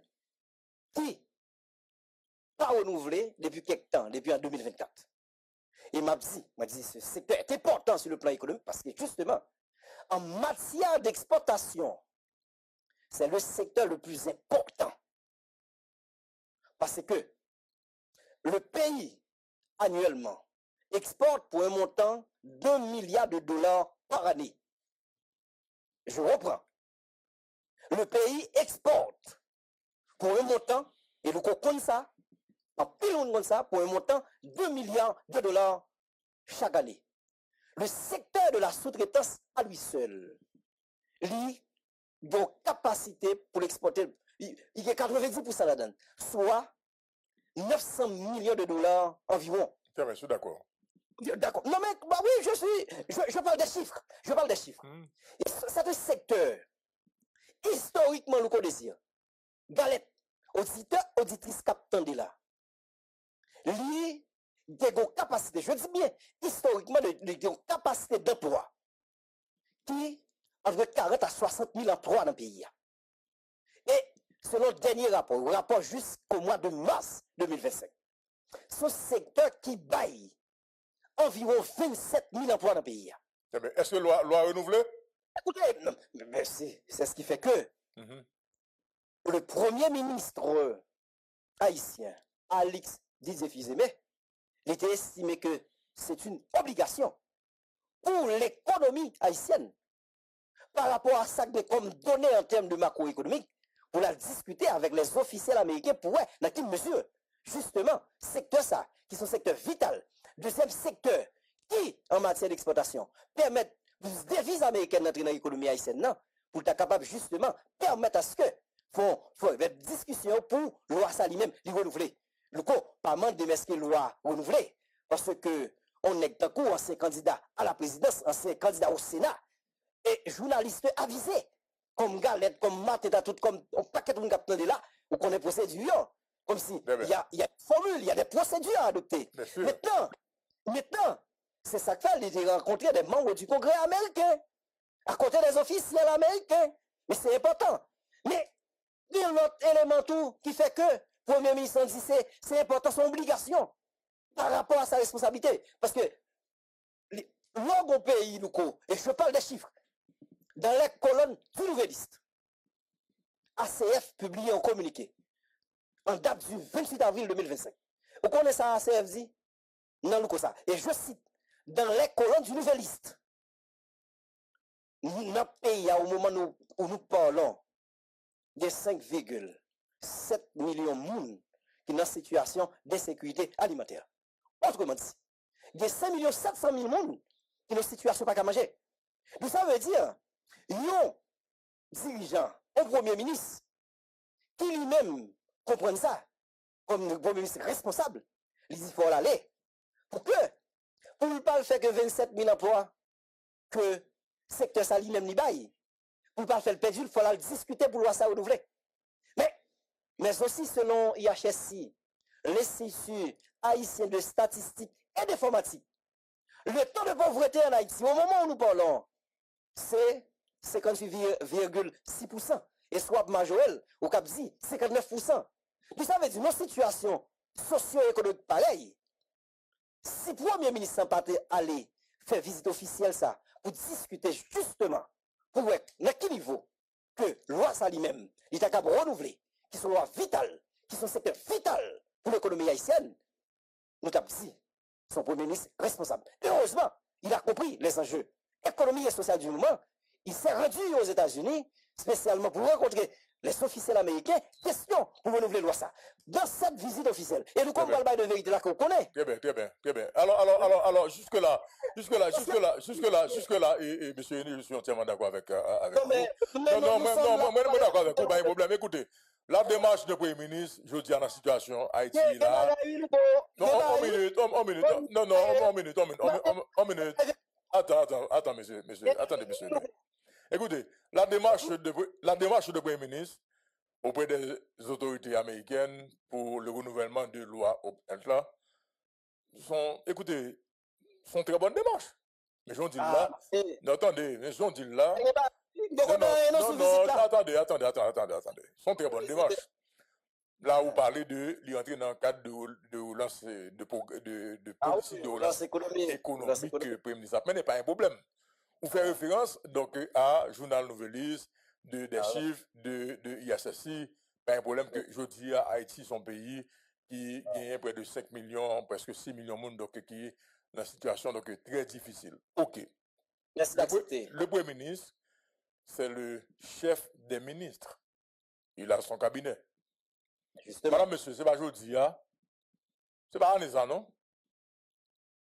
qui pas renouvelée depuis quelque temps, depuis en 2024. Et m'a dit, ce secteur est important sur le plan économique parce que justement, en matière d'exportation, c'est le secteur le plus important. Parce que le pays, annuellement, exporte pour un montant d'1 milliard de dollars par année. Je reprends. Le pays exporte pour un montant, et nous comprenons ça, en plus on ça, pour un montant de 2 milliards de dollars chaque année. Le secteur de la sous-traitance à lui seul, lui, de capacité pour l'exporter, il y a 90% là-dedans, soit 900 millions de dollars environ. C'est vrai, je suis d'accord. D'accord. Non, mais bah oui, je parle des chiffres. Je parle des chiffres. C'est un secteur, historiquement, nous connaissons. Galette, auditeur, auditrice captant de là. Lui, des capacités, je dis bien, historiquement, des capacités d'emploi qui entre 40 à 60 000 emplois dans le pays. Et selon le dernier rapport jusqu'au mois de mars 2025, ce secteur qui baille environ 27 000 emplois dans le pays. Est-ce que loi renouvelée? Écoutez, mais c'est ce qui fait que le premier ministre haïtien, Alix Didier-Fils-Aimé, il était estimé que c'est une obligation pour l'économie haïtienne par rapport à ça que comme données en termes de macroéconomique, pour la discuter avec les officiels américains pour voir dans quelle mesure, justement, secteur ça, qui sont secteurs vital. Deuxième secteur, qui, en matière d'exportation, permettent des devises américaines d'entrer dans l'économie haïtienne, non, pour être capable, justement, permettre à ce que faut des discussions pour loi ça lui-même, lui renouveler. Le coup, pas manque de mesquer loi renouvelée, parce que on est d'un coup ancien candidat à la présidence, ancien candidat au Sénat, et journaliste avisé, comme Galette, comme Matéta, tout comme un paquet de monde qui là, ou qu'on est procédure, comme si il y a une formule, il y a des procédures à adopter. Maintenant, c'est ça que fait, il a rencontré des membres du Congrès américain, à côté des officiels américains. Mais c'est important. Mais il y a un autre élément tout qui fait que le Premier ministre dit c'est important, son obligation par rapport à sa responsabilité. Parce que l'orgue au pays, et je parle des chiffres, dans les colonnes du Nouvelliste, ACF publie un communiqué en date du 28 avril 2025. Vous connaissez ça, ACF dit? Non, nous ça. Et je cite, dans les colonnes du Nouvelliste, notre pays, au moment où nous parlons, de 5,7 millions de monde qui sont dans une situation d'insécurité alimentaire. Autrement dit, de 5 700 000 monde qui sont dans une situation pas qu'à manger. Donc ça veut dire, un dirigeant, un premier ministre, qui lui-même comprend ça, comme le premier ministre responsable, il dit qu'il faut aller. Pour ne pas faire que 27 000 emplois, que le secteur ça lui-même n'y baille. Pour ne pas faire le perdu, il faut la discuter pour voir ça renouveler. Mais aussi selon IHSI, l'Institut haïtien de statistique et d'informatique, le taux de pauvreté en Haïti, au moment où nous parlons, c'est 58,6%. Et soit majorel, au Cap-Zi, 59%. Puis ça veut dire, nos situations socio-économiques pareilles, si le Premier ministre n'a pas allé faire visite officielle, ça, pour discuter justement, pour voir à quel niveau que loi ça lui-même, il est capable de renouveler, qui sont lois vitales, qui sont secteurs vital pour l'économie haïtienne, nous avons dit, son Premier ministre responsable. Heureusement, il a compris les enjeux économiques et sociaux du moment. Il s'est rendu aux États-Unis, spécialement pour rencontrer les officiels américains, question pour renouveler loi ça. Dans cette visite officielle. Et nous, comme le bail de vérité là qu'on connaît. Très bien. Alors, jusque-là, et monsieur Henry, je suis entièrement d'accord avec vous. Non, moi, d'accord avec vous, pas de problème. Écoutez, la démarche du Premier ministre, je dis dans la situation Haïti là. Non, un minute. Attends, monsieur, attendez, monsieur. Écoutez, la démarche de Premier ministre auprès des autorités américaines pour le renouvellement de loi sont très bonnes démarches. Mais j'en dis là. Attendez. Attendez. Sont très bonnes démarches. Là, vous parlez de l'entrée dans le cadre de relance de politique de relance économique que le Premier ministre a. Mais ce n'est pas un problème. Vous faites référence donc à Journal Nouvelliste, des chiffres de IHSI, pas un problème que je dis à Haïti, son pays, qui gagne près de 5 millions, presque 6 millions de monde, donc qui est dans une situation donc, très difficile. Ok. Le Premier ministre, c'est le chef des ministres. Il a son cabinet. Justement. Madame, monsieur, c'est pas aujourd'hui, c'est pas Anessa, non?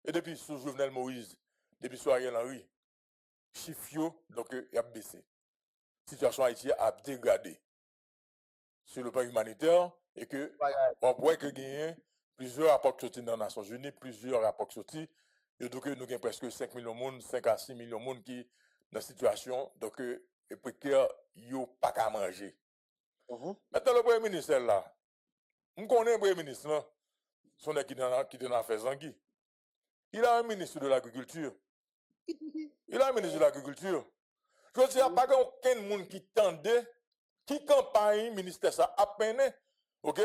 Et depuis sous Jovenel Moïse, depuis sous Ariel Henry, chiffre, donc, il a baissé. Situation haïtienne a dégradé sur le plan humanitaire et que on pourrait que gagner plusieurs rapports sortis dans les Nations Unies, plusieurs rapports sortis, et donc nous avons presque 5 millions de monde, 5 à 6 millions de monde qui dans situation donc et précaire, yo pas qu'à manger. Maintenant le Premier ministre là, on connaît le Premier ministre là, son qui était dans fait Zangui. Il a un ministre de l'Agriculture. Il a un ministre de l'Agriculture. Je dis, il n'y a pas aucun monde qui tendait, qui campagne ministère ça à peine, ok,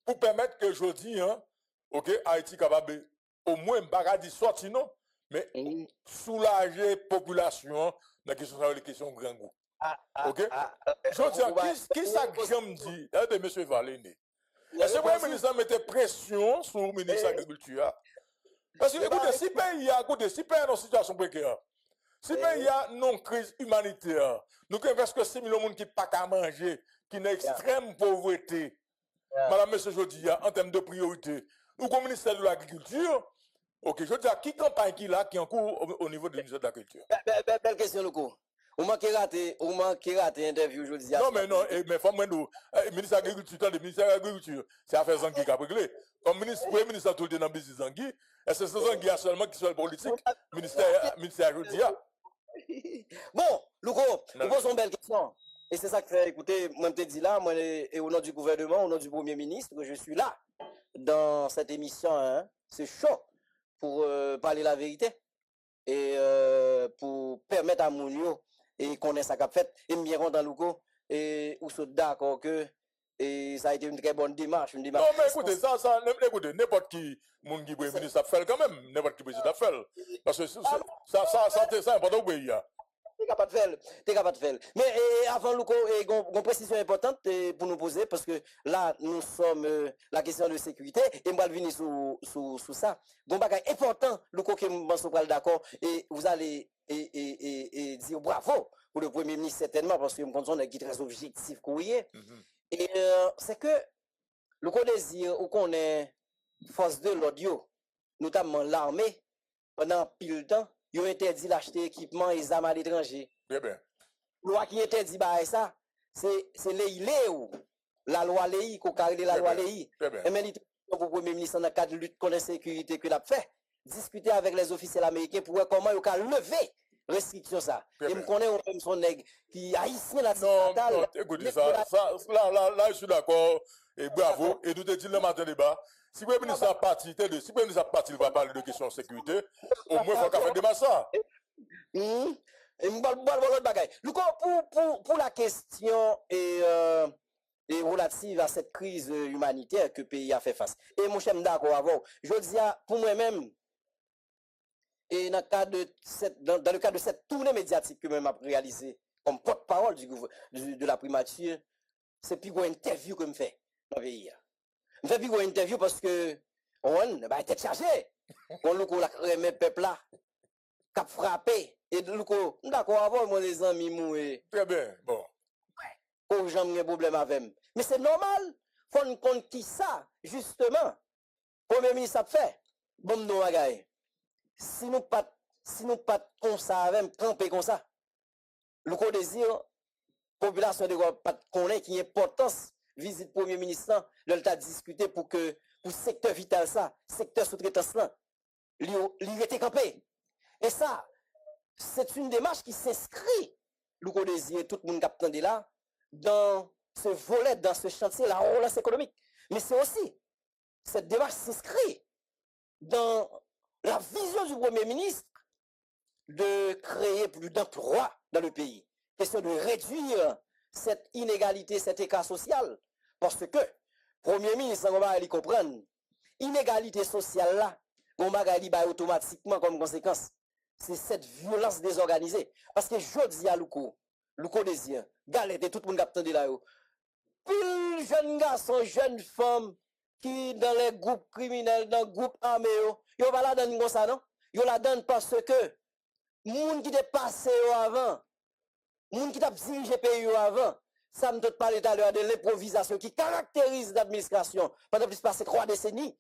pour permettre que je dis, ok, Haïti capable au moins bagadi sorti non, mais soulager la population dans la question de question grand goût. Ok? Je dis, qui ça que j'aime dit, de M. Valéné? Est-ce que le ministre mettait pression sur le ministre de l'Agriculture? Parce que, écoutez, si pays a, écoutez, si pays a une situation précaire, si pays a une crise humanitaire, nous avons presque 6 millions de gens qui n'ont pas qu'à manger, qui ont une extrême pauvreté, madame, monsieur, je dis, en termes de priorité, nous, comme ministère de l'Agriculture, ok, je dis, qui campagne qui là, qui est en cours au niveau du ministère de l'Agriculture? Belle question, Loco. Ou manquez raté interview aujourd'hui. Non, mais non, mais faut moi nous, ministre de l'Agriculture, le ministère de l'Agriculture, c'est affaire Zangui qui a réglé. Comme ministre, premier ministre tout le temps dans le business Zangui, est-ce que c'est Zangui seulement qui soit politique, ministère aujourd'hui? Bon, Louko, nous posons une belle question. Et c'est ça que fait, écoutez, moi je te dis là, moi, et au nom du gouvernement, au nom du Premier ministre, je suis là dans cette émission, hein, c'est chaud pour parler la vérité et pour permettre à Mounio et qu'on ait ça qu'a fait, et bien content Louko, et où sont d'accord que et ça a été une très bonne démarche. Non, mais écoutez, écoutez, n'importe qui, mon qui est ministre, ça fait quand même, n'importe qui président fait. Parce que ça c'est important au pays. T'es capable de faire. Mais avant, Louko, une précision importante pour nous poser, parce que là, nous sommes la question de sécurité, et moi, je vais venir sur ça. Donc, bagage important, Louko, que nous sommes d'accord, et vous allez dire bravo pour le Premier ministre, certainement, parce que nous pensons qu'il est très objectif, courrier. Et c'est que, Louko désire, ou qu'on est force de l'audio, notamment l'armée, pendant pile de temps, ils ont interdit d'acheter équipement et armes à l'étranger. Bien, bien. Loi qui interdit ça, c'est la loi LEI, qu'on carré la loi LEI. Et mais pour le Premier ministre, dans le cadre de lutte contre l'insécurité que l'a fait, discuter avec les officiels américains pour voir comment ils ont levé restriction ça. Et me connaît même son nègre qui haïtien la non, écoutez, là, je suis d'accord, et bravo, et nous te disons le matin débat. Si le ministre a parti, si le ministre a parti, il va parler de questions de sécurité, au moins, il faut faire des massas. Pour la question relative à cette crise humanitaire que le pays a fait face, et mon cher d'accord avant, je dis pour moi-même, et dans le cadre de cette tournée médiatique que je vais réaliser comme porte-parole de la primature, c'est plus une interview que je fais dans le pays. Je fais plus une interview parce que on va être chargé. On nous remet le peuple là, cap frappé. Et nous d'accord avant moi les amis moué. Très bien, bon. Quand j'aime un problème avec. Mais c'est normal. Faut nous compte qui ça justement. Premier ministre a fait. Bon nous bagaille. Si nous pas comme ça avec camper comme ça. Le désir population de pas connaître qui importance visite premier ministre de l'état discuter pour secteur vital ça, secteur sous-traitance là, il était campé. Et ça, c'est une démarche qui s'inscrit, le désir tout le monde qui là, dans ce volet, dans ce chantier, la relance économique. Mais c'est aussi, cette démarche s'inscrit dans la vision du Premier ministre de créer plus d'emplois dans le pays. Question de réduire cette inégalité, cet écart social. Parce que, Premier ministre, on va comprendre, inégalité sociale là, on va automatiquement comme conséquence. C'est cette violence désorganisée. Parce que je dis à Louko désir, galette, tout le monde qui attend là. Plus jeunes garçons, jeunes femmes, qui dans les groupes criminels, dans les groupes armés, ils va la donner comme ça, non? Ils la donnent parce que, moun qui est passé avant, moun qui t'a dirigé pays avant, ça me donne parler tout à l'heure de l'improvisation qui caractérise l'administration pendant plus de 3 décennies,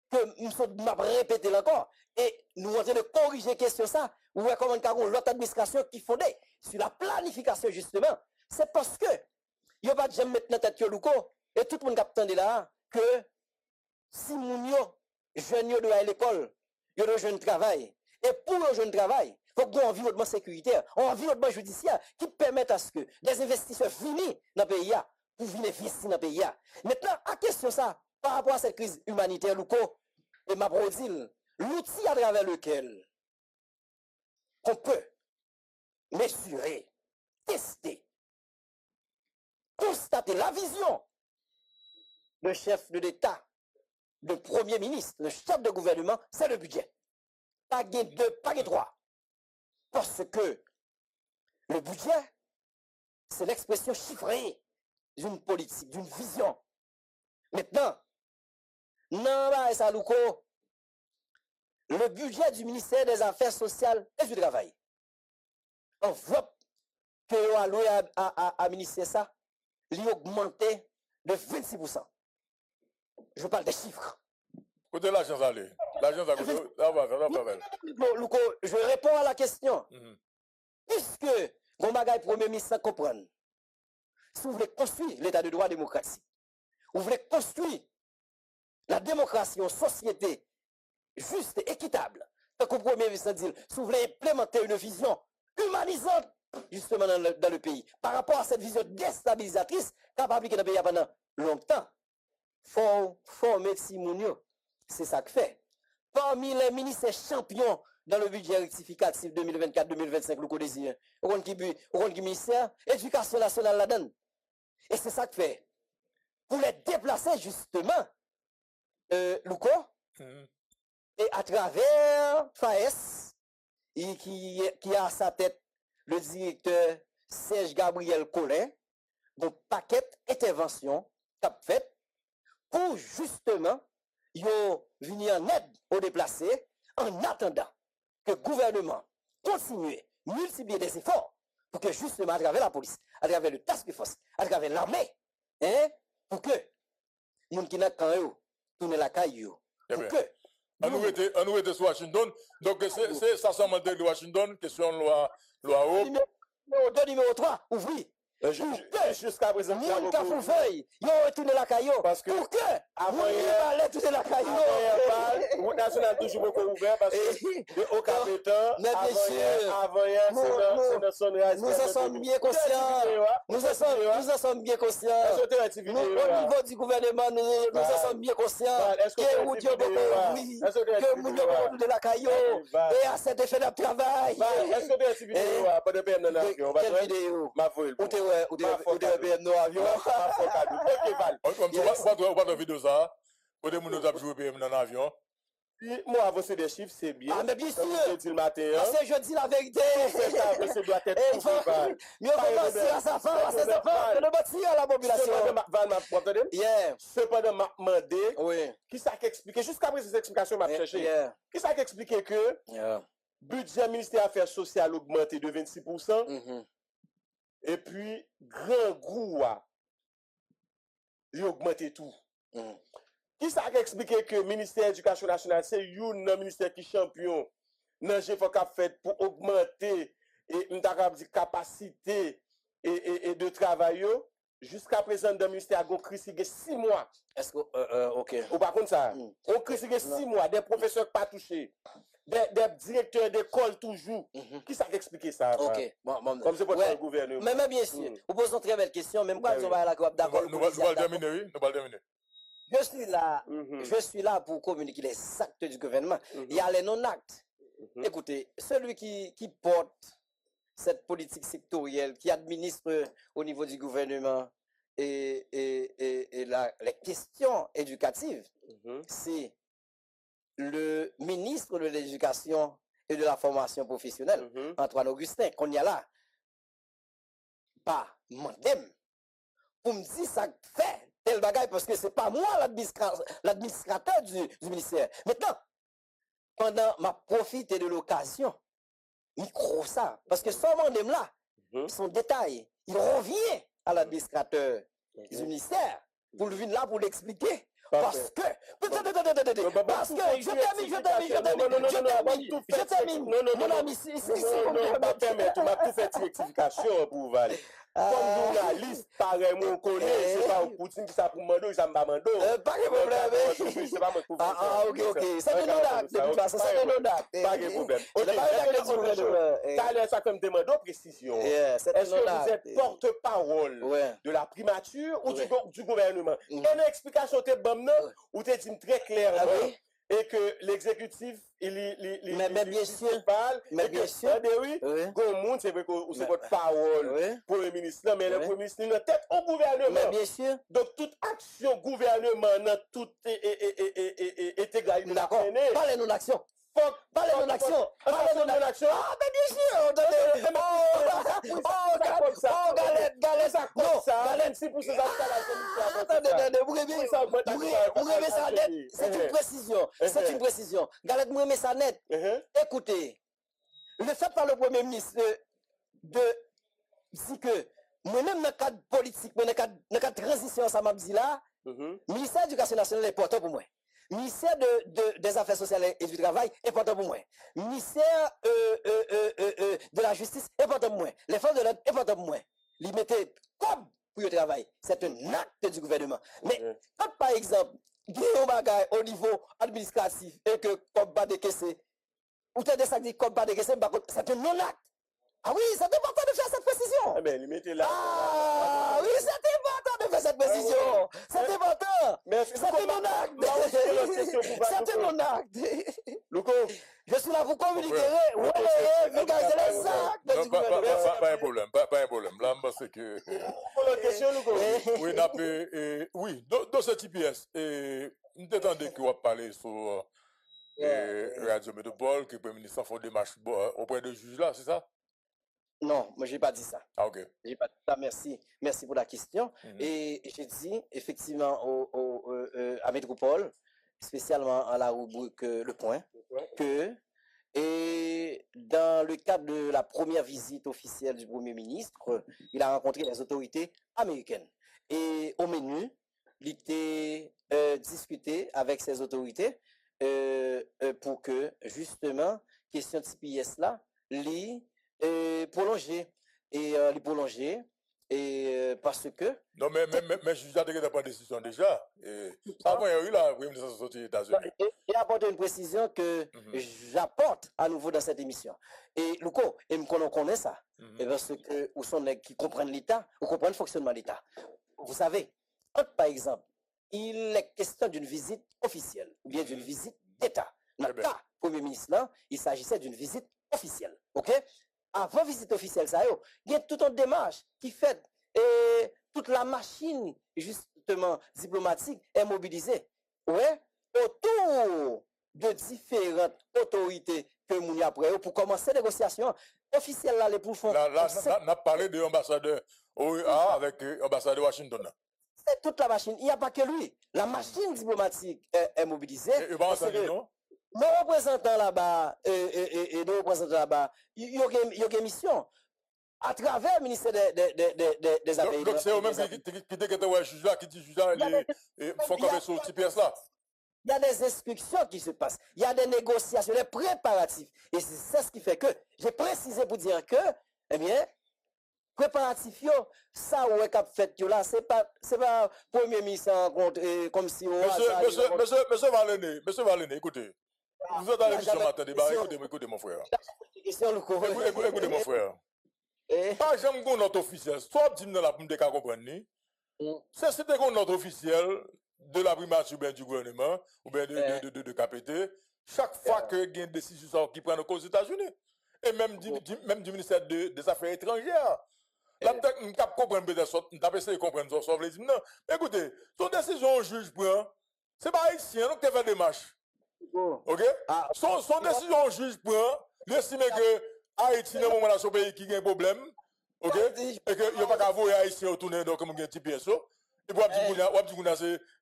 que nous m'a répété encore. Et nous sommes en train de corriger question ça, ou comment l'autre administration qui fondait sur la planification justement. C'est parce que, il n'y a pas de jamais mettre dans tête Louko, et tout le monde attendait là, que si moun yo, jeunes yo doit aller à l'école, yo doit jeune travail. Et pour le jeune travail, il faut qu'il y ait un environnement sécuritaire, un environnement judiciaire qui permette à ce que des investisseurs finissent dans le pays pour venir investir dans le pays. Maintenant, à question ça, par rapport à cette crise humanitaire, Louko, et ma brodile, l'outil à travers lequel on peut mesurer, tester, constater la vision de chef de l'État, de premier ministre, le chef de gouvernement, c'est le budget. Pas de deux, pas de trois. Parce que le budget, c'est l'expression chiffrée d'une politique, d'une vision. Maintenant, le budget du ministère des Affaires sociales et du Travail, enveloppe que l'on a alloué à ministère ça, il a augmenté de 26%. Je parle des chiffres. Côté l'agence allée. L'agence à côté. Je réponds à la question. Puisque mon bagage premier ministre comprendre, si vous voulez construire l'état de droit démocratique, vous voulez construire la démocratie en société juste et équitable, tant que le premier ministre dit, si vous voulez implémenter une vision humanisante justement dans le pays, par rapport à cette vision déstabilisatrice qu'a appliqué dans le pays pendant longtemps, faut former Timounio. C'est ça que fait. Parmi les ministères champions dans le budget rectificatif 2024-2025, le désir, on qui ministère éducation nationale là-dedans. Et c'est ça que fait. Pour les déplacer justement, Louko, et à travers FAES, qui a à sa tête le directeur Serge Gabriel Collin, donc paquet intervention qu'a fait pour justement venir en aide aux déplacés en attendant que le gouvernement continue, multiplier des efforts pour que justement à travers la police, à travers le task force, à travers l'armée, pour que les gens qui n'ont qu'un eau tournent la caille. Pour que on nous était sur Washington, donc c'est ça s'en de Washington, question loi numéro 3, ouvri. Jusqu'à présent, moun ka fou feuille, yo retourné la caillou. Parce que pour que avant hier tourner la caillou. Route nationale toujours beaucoup ouvert parce que au Capétan, avant hier, c'est dans Sunrise. Nous en sommes bien conscients. Nous en sommes bien conscients. Au niveau du gouvernement, nous en sommes bien conscients. Que moun yo que moun yo de la caillou et à cet effet de travail. Est-ce que tu as une vidéo pas de peine dans l'avion? Quelle vidéo? Ma voix. Ou de nos avions. On va de vidéo ça. Ou de nous avons joué PM dans l'avion. Moi, avancer des chiffres, c'est bien. Ah, mais bien sûr. Le matin. Parce que je dis la vérité. Ça doit être tout. Mieux commencer à sa femme, à ses enfants, que de bâtir à la population. Cependant, m'a demandé. Qui ça expliqué, jusqu'à présent, ces explications m'a cherché. Qui ça expliqué que budget ministère des Affaires sociales augmenté de 26%. Et puis, grand groupe, il a augmenté tout. Qui ça a expliqué que le ministère de l'Éducation nationale, c'est un ministère qui est champion dans le fait pour augmenter et capacité et de travail. Jusqu'à présent, le ministère a crise 6 mois. Est-ce que, ok. Ou par contre, ça, on crise 6 mois, des professeurs pas touchés. Des directeurs d'école toujours. Qui ça expliqué ça? Ok. Bon, comme c'est pour le gouvernement. Mais bien sûr, vous posez une très belle question, même quand on va à la COP d'accord. Nous allons terminer, oui. Nous allons terminer. Je suis là pour communiquer les actes du gouvernement. Il y a les non-actes. Écoutez, celui qui porte cette politique sectorielle, qui administre au niveau du gouvernement et les questions éducatives, c'est le ministre de l'Éducation et de la formation professionnelle, Antoine Augustin, qu'on y a là. Pas mandem pour me dire ça fait tel bagaille parce que c'est pas moi l'administrateur du ministère. Maintenant, pendant ma profité de l'occasion, micro ça, parce que son mandem là, son détail, il revient à l'administrateur du ministère pour venir là pour l'expliquer. Parce que, je termine, mon ami, si tu m'as tout fait une rectification pour Val. Comme journaliste, pareil, mon collègue, c'est pas Poutine qui ça pour Mando, ça m'a mandé. Pas de problème. C'est pas mon problème. Ah, ok. C'est un non-acte, de toute façon, c'est un non-acte. Pas de problème. Ça comme demande précision. Est-ce que vous êtes porte-parole de la primature ou du gouvernement? Une explication, t'es bon, ou t'es dit très clairement et que l'exécutif, mais bien sûr, mais bien sûr, oui, Gomoun, c'est vrai que c'est votre parole, Premier ministre, mais le Premier ministre, il a tête au gouvernement. Mais bien sûr. Donc, toute action gouvernement, tout est égal. D'accord. Parlez-nous d'action. Parlez-nous d'action. Parlez-nous d'action. Ah, mais bien sûr. Oh, galette, ça comme ça. Galette, si pour ces installations. Attendez, vous rêvez ça net. C'est une précision. C'est une précision. Galette, vous rêvez ça net. Écoutez, le fait par le Premier ministre de dire que moi-même, dans le cadre politique, dans le cadre de transition, ça m'a dit là, le ministère de l'Éducation nationale est important pour moi. Ministère des Affaires sociales et du Travail est important pour moi. Ministère de la Justice est important pour moi. Les forces de l'ordre est important pour moi. Ils mettaient comme pour le travail. C'est un acte du gouvernement. Mais quand, par exemple, Guillaume Bagay au niveau administratif et que comme pas décaissé, ou t'as des sacs dit comme pas décaissé, c'est un non-acte. Ah oui, c'est important de faire cette précision. Eh bien, mettez là. Ah oui, c'est important de faire cette précision. C'est important. C'est mon acte. C'est mon acte. Luko, je suis là pour communiquer. Vous gardez les actes du gouvernement. Pas un problème, pas un problème. Là, c'est que... question, Luko. Oui, dans ce TPS, nous attendons que vous parlez sur Radio Métropole, que le Premier ministre fait des démarches auprès de juge là, c'est ça? Non, moi, je n'ai pas dit ça. Ah, ok. J'ai pas dit ça, merci. Merci pour la question. Et j'ai dit, effectivement, à Métropole, spécialement à la rubrique Le Point, que, et dans le cadre de la première visite officielle du Premier ministre, il a rencontré les autorités américaines. Et au menu, il était discuté avec ces autorités pour que, justement, question de CPS là, prolonger et parce que non mais je suis déjà pas de décision déjà avant il y a eu la première ministre sortie des États-Unis et apporter une précision que j'apporte à nouveau dans cette émission et Luko et on connaît ça et parce que où sont les qui comprennent l'État ou comprennent le fonctionnement de l'État vous savez quand par exemple il est question d'une visite officielle ou bien d'une visite d'État dans le cas Premier ministre là il s'agissait d'une visite officielle ok. Avant visite officielle, ça il y a toute une démarche qui fait et toute la machine justement diplomatique est mobilisée. Ouais, autour de différentes autorités que nous y après pour commencer les négociations officielles là les pour fond. Là, on a parlé de l'ambassadeur OEA avec l'ambassadeur de Washington. C'est toute la machine. Il n'y a pas que lui. La machine diplomatique est mobilisée. Et pas entendu, non? Nos représentants là-bas et nos représentants là-bas, il y a une mission à travers le ministère des Affaires. Donc c'est eux-mêmes qui dit juge là, ils font comme sur TPS là. Il y a des instructions qui se passent, il y a des négociations, des préparatifs. Et c'est ce qui fait que j'ai précisé pour dire que, eh bien, préparatif, ça ou est fait là, c'est pas Premier ministre rencontré comme si on Monsieur Valéné, écoutez. Vous êtes dans l'émission matin débat, écoutez mon frère. Écoutez mon frère. Pas jamais qu'on notre officiel, soit dit dans la pomme de cas comprendre. C'est c'était qu'on notre officiel de la primature du gouvernement ou bien de KPT, chaque fois que il y a une décision qui prend aux États-Unis et même du ministère des Affaires étrangères. Là, on cap comprendre peut-être, on t'a essayé de comprendre ça, les non. Écoutez, ton décision au juge prend, c'est pas haïtien, donc tu fais des démarches. OK? Son décision au juge prend, il estime que Haïti n'est pas dans pays qui a un problème. OK? Et que il n'y a pas qu'à voir Haïtien retourner dans comme un petit PSO. Et puis, on dit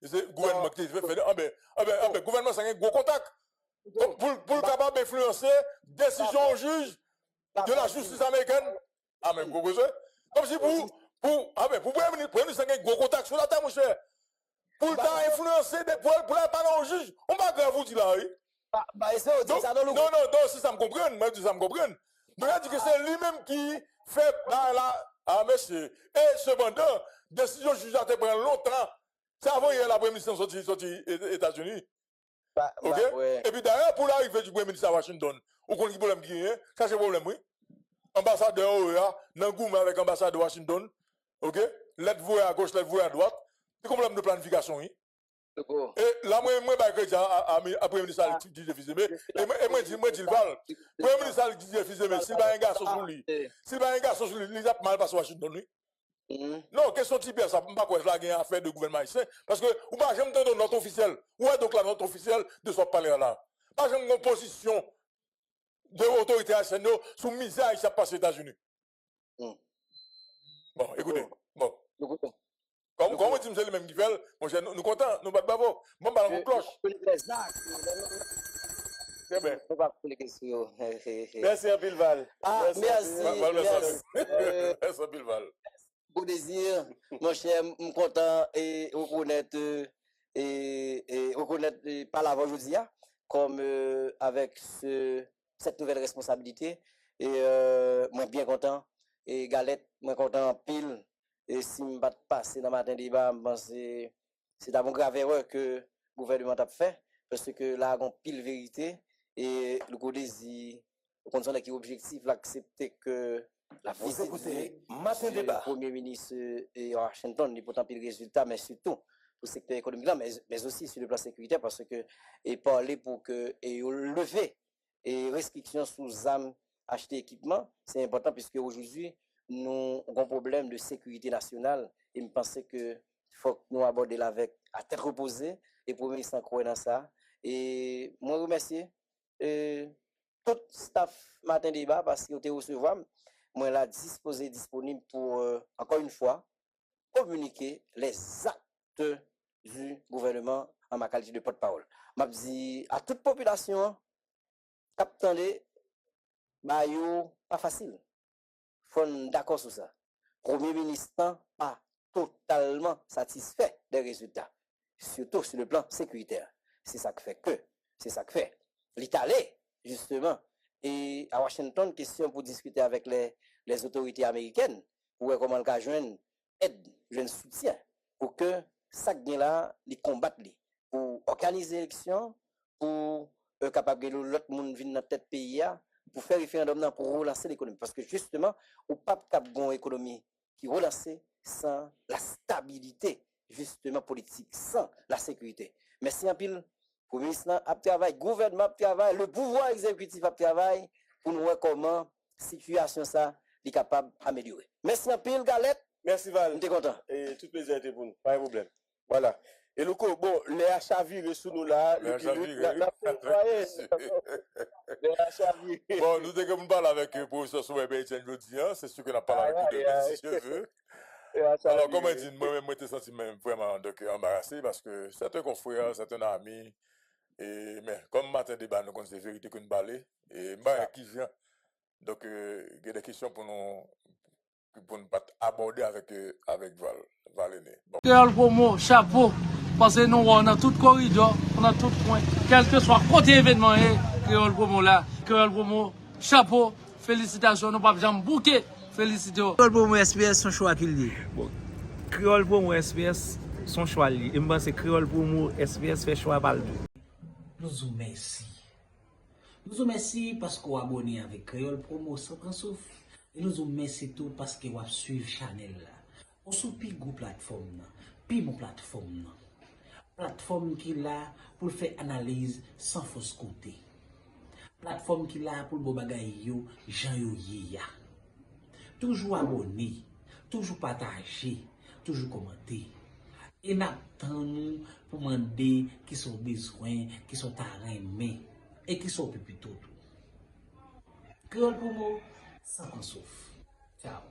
c'est le gouvernement qui fait. Le gouvernement, c'est un gros contact. Donc, pour capable d'influencer décision au juge de la justice américaine. Ah, mais vous comprenez? Comme si pour c'est un gros contact sur la table, mon cher. Pour influencer, pour la parole au juge, on va grave vous dire là, oui. Non, si ça me comprend, moi, ça me comprend. Donc, il dit que c'est lui-même qui fait là, monsieur. Et cependant, décision juge a été prise longtemps. C'est avant hier la première ministre sortie aux États-Unis. OK? Et puis d'ailleurs, pour l'arrivée du premier ministre à Washington, on connaît le problème qui est, ça c'est le problème, oui. Ambassadeur OEA, dans le avec l'ambassade de Washington, OK? Lettre vouée à gauche, lettre vouée à droite. C'est un problème de planification, oui. Et là, moi, après ministre Didier Fils-Aimé, et moi, dis le Val. Premier ministre Didier Fils-Aimé, s'il va un garçon sur lui, s'il va un garçon sur lui, il a mal passé Washington, lui. Non, question type, ça ne peut pas quoi une affaire de gouvernement haïtien. Parce que, ou pas, j'aime donner notre officiel. Où est donc la note officielle de ce palais là? Pas j'aime une position de l'autorité haïtienne sous misère haïtienne passe aux États-Unis. Bon, écoutez, bon. Comme on dit, c'est le même qui fait, mon cher, nous contents, nous battons bravo. Bon, bah, on cloche. Très bien. Merci, Pilval. Ah, merci. Merci, Pilval. Beau désir, mon cher, je suis content et reconnaître par la voix aujourd'hui, comme avec cette nouvelle responsabilité. Et moi, bien content. Et Galette, moi, content en pile. Et si je ne pas passer dans le matin débat, c'est d'abord une grave erreur que le gouvernement a fait. Parce que là, il y a une pile vérité. Et le désir, au contraire, qui est objectif, l'accepter que la visite du Premier ministre et Washington n'est pourtant plus le résultat, mais surtout pour le secteur économique, là, mais aussi sur le plan sécuritaire, parce que et parler pour que et lever et restrictions sous armes acheter équipement, c'est important puisque aujourd'hui nous avons un problème de sécurité nationale et je pense que faut que nous abordions là avec à tête reposée et le Premier ministre croit dans ça. Et moi remercie tout staff matin débat parce qu'il était recevoir. Moi, là, disponible pour, encore une fois, communiquer les actes du gouvernement en ma qualité de porte-parole. Je dis à toute population, attendez, pas facile. Il faut être d'accord sur ça. Premier ministre pas totalement satisfait des résultats, surtout sur le plan sécuritaire. C'est ça que fait. L'Italie, justement, et à Washington, question pour discuter avec les autorités américaines pour voir comment le joindre aide, joindre soutien pour que ça là, les combattre pour organiser l'élection, pour capable que l'autre monde vienne dans tête pays pour faire référendum pour relancer l'économie parce que justement, au pas cap bon économie qui relancer sans la stabilité justement politique, sans la sécurité. Merci en pile. Le ministre a travaillé, le gouvernement a travaillé, le pouvoir exécutif a travaillé pour nous voir comment la situation ça est capable d'améliorer. Merci un pile, Galette. Merci Val. On est content. Et tout plaisir était pour nous, pas de problème. Voilà. Et le coup, bon, les achats virés sous nous là, les achats virés. Bon, nous devons parler avec le professeur Souhebe Etienne Jodian, c'est sûr qu'on a parlé avec lui, si je veux. Alors, comme je dis, moi-même, je me sens vraiment embarrassé parce que c'est un confrère, c'est un ami. Mais comme matin débat, nous connaissons la vérité qu'on parle. Et moi, qui vient. Donc, il y a des questions pour nous aborder avec Val-Aîné. Créole Promo, chapeau, parce que nous, on a tout corridor, on a tout point, quel que soit côté événement, Créole Promo là, Créole Promo, chapeau, félicitations, nous pas jamais bouquet, félicitations. Créole Promo SPS, son choix qu'il dit. Bon, Créole Promo SPS, son choix li. Et moi, c'est Créole Promo SPS fait choix par le Nous vous remercions. Nous vous remercions parce que vous abonnez avec Créole Promo sans prendre souffle. Et nous vous remercions tout parce que vous suivez Chanel là. On soupi go plateforme, puis mon plateforme. Plateforme qui là pour faire analyse sans fausse côté. Plateforme qui là pour le bagay yo, Jean yo ya. Toujours abonné, toujours partager, toujours commenter. Et n'attendons pour demander qui sont besoins, qui sont aimés et qui sont plutôt tout. Créole Promo, sans qu'on souffre. Ciao.